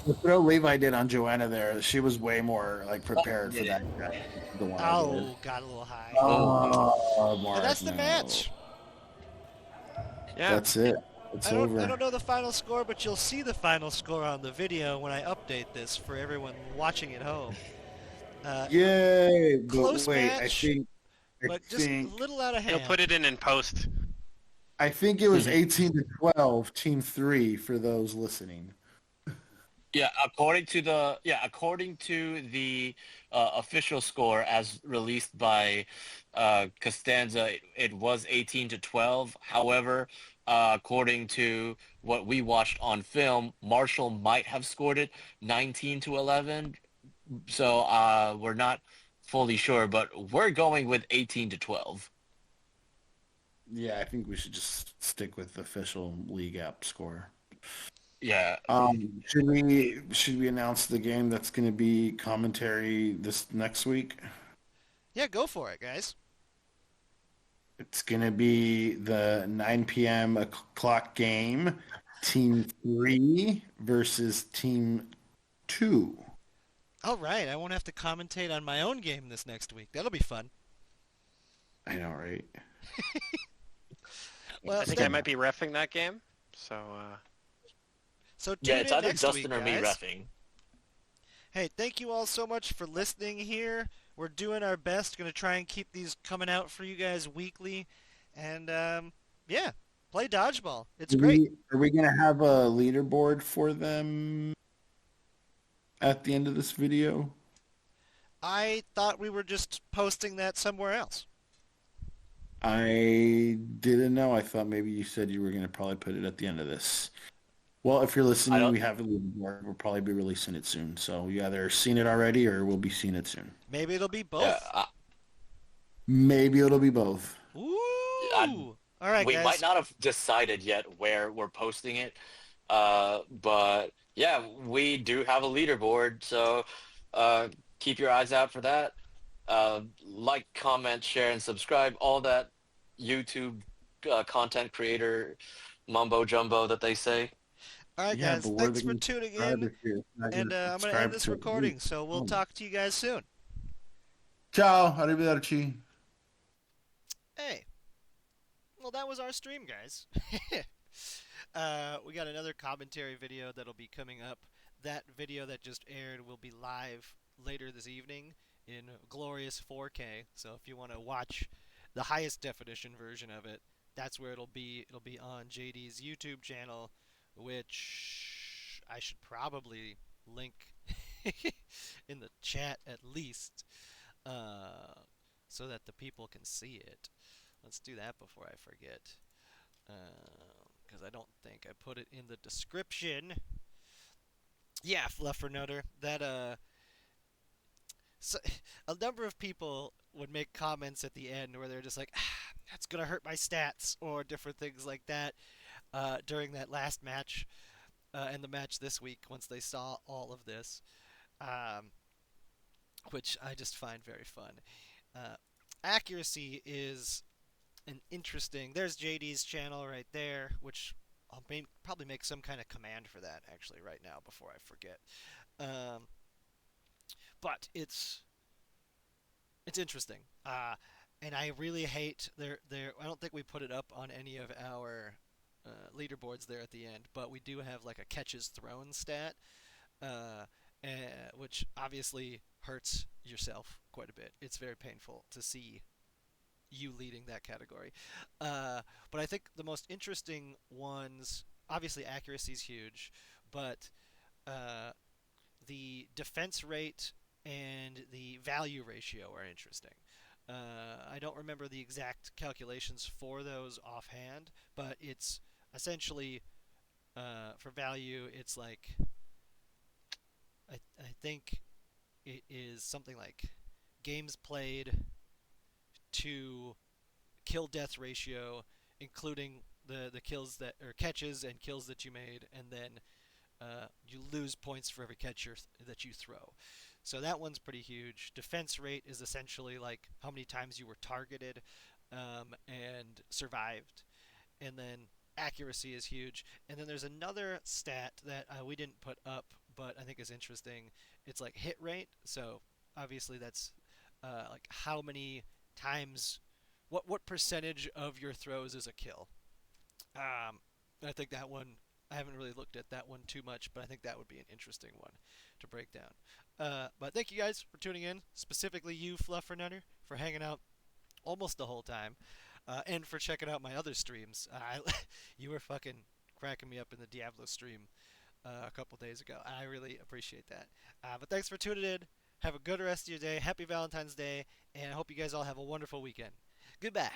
the throw Levi did on Joanna there, she was way more like prepared for yeah. that. The one I did. Oh, got a little high. Oh, And Mark, that's the no. match. Yeah. That's it. It's I don't over. know the final score, but you'll see the final score on the video when I update this for everyone watching at home. Yay! But Close wait, match, but just a little out of He'll hand. put it in post. I think it was 18-12, Team 3 for those listening. Yeah, according to the official score as released by Costanza, it was 18-12. However, according to what we watched on film, Marshall might have scored it 19-11. So we're not fully sure, but we're going with 18-12. Yeah, I think we should just stick with the official league app score. Yeah. Should we announce the game that's going to be commentary this next week? Yeah, go for it, guys. It's going to be the 9 p.m. o'clock game, Team 3 versus Team 2. All right, I won't have to commentate on my own game this next week. That'll be fun. I know, right? Well, I think I might be reffing that game. So, So tune Yeah, it's in either next Justin week, or me guys. reffing. Hey, thank you all so much for listening here. We're doing our best. Going to try and keep these coming out for you guys weekly. And, yeah, play Dodgeball. It's great. Are we going to have a leaderboard for them at the end of this video? I thought we were just posting that somewhere else. I didn't know. I thought maybe you said you were going to probably put it at the end of this. Well, if you're listening, we have a leaderboard. We'll probably be releasing it soon. So you either seen it already or we'll be seeing it soon. Maybe it'll be both. Yeah, Maybe it'll be both. Ooh! All right, we guys. might not have decided yet where we're posting it, but yeah, we do have a leaderboard, so keep your eyes out for that. Like, comment, share, and subscribe, all that YouTube content creator mumbo jumbo that they say. All right, Yeah, guys. but where Thanks they for can tuning subscribe in, if you're not going and to I'm gonna end subscribe this to me. recording. So we'll Oh. talk to you guys soon. Ciao, arrivederci. Hey, well that was our stream, guys. We got another commentary video that'll be coming up. That video that just aired will be live later this evening in glorious 4K. So if you want to watch the highest definition version of it, that's where it'll be. It'll be on JD's YouTube channel, which I should probably link in the chat at least, uh, so that the people can see it. Let's do that before I forget, because I don't think I put it in the description. Yeah, Fluffernutter. So, a number of people would make comments at the end where they're just like, "That's gonna hurt my stats," or different things like that. During that last match, and the match this week, once they saw all of this, um, which I just find very fun. Uh, Accuracy is an interesting. There's JD's channel right there, which probably make some kind of command for that actually right now before I forget. Um, but it's interesting, and I really hate their. I don't think we put it up on any of our leaderboards there at the end, but we do have like a catches thrown stat, uh, which obviously hurts yourself quite a bit. It's very painful to see you leading that category. But I think the most interesting ones, obviously accuracy is huge, but uh, the defense rate and the value ratio are interesting. I don't remember the exact calculations for those offhand, but it's essentially for value, it's like I think it is something like games played to kill death ratio, including the kills that or catches and kills that you made, and then you lose points for every that you throw. So that one's pretty huge. Defense rate is essentially like how many times you were targeted and survived, and then accuracy is huge. And then there's another stat that we didn't put up, but I think is interesting. It's like hit rate. So obviously that's like how many times, what percentage of your throws is a kill. I think that one. I haven't really looked at that one too much, but I think that would be an interesting one to break down. But thank you guys for tuning in, specifically you, Fluffernutter, for hanging out almost the whole time, and for checking out my other streams. You were fucking cracking me up in the Diablo stream a couple days ago. I really appreciate that. But thanks for tuning in. Have a good rest of your day. Happy Valentine's Day, and I hope you guys all have a wonderful weekend. Goodbye.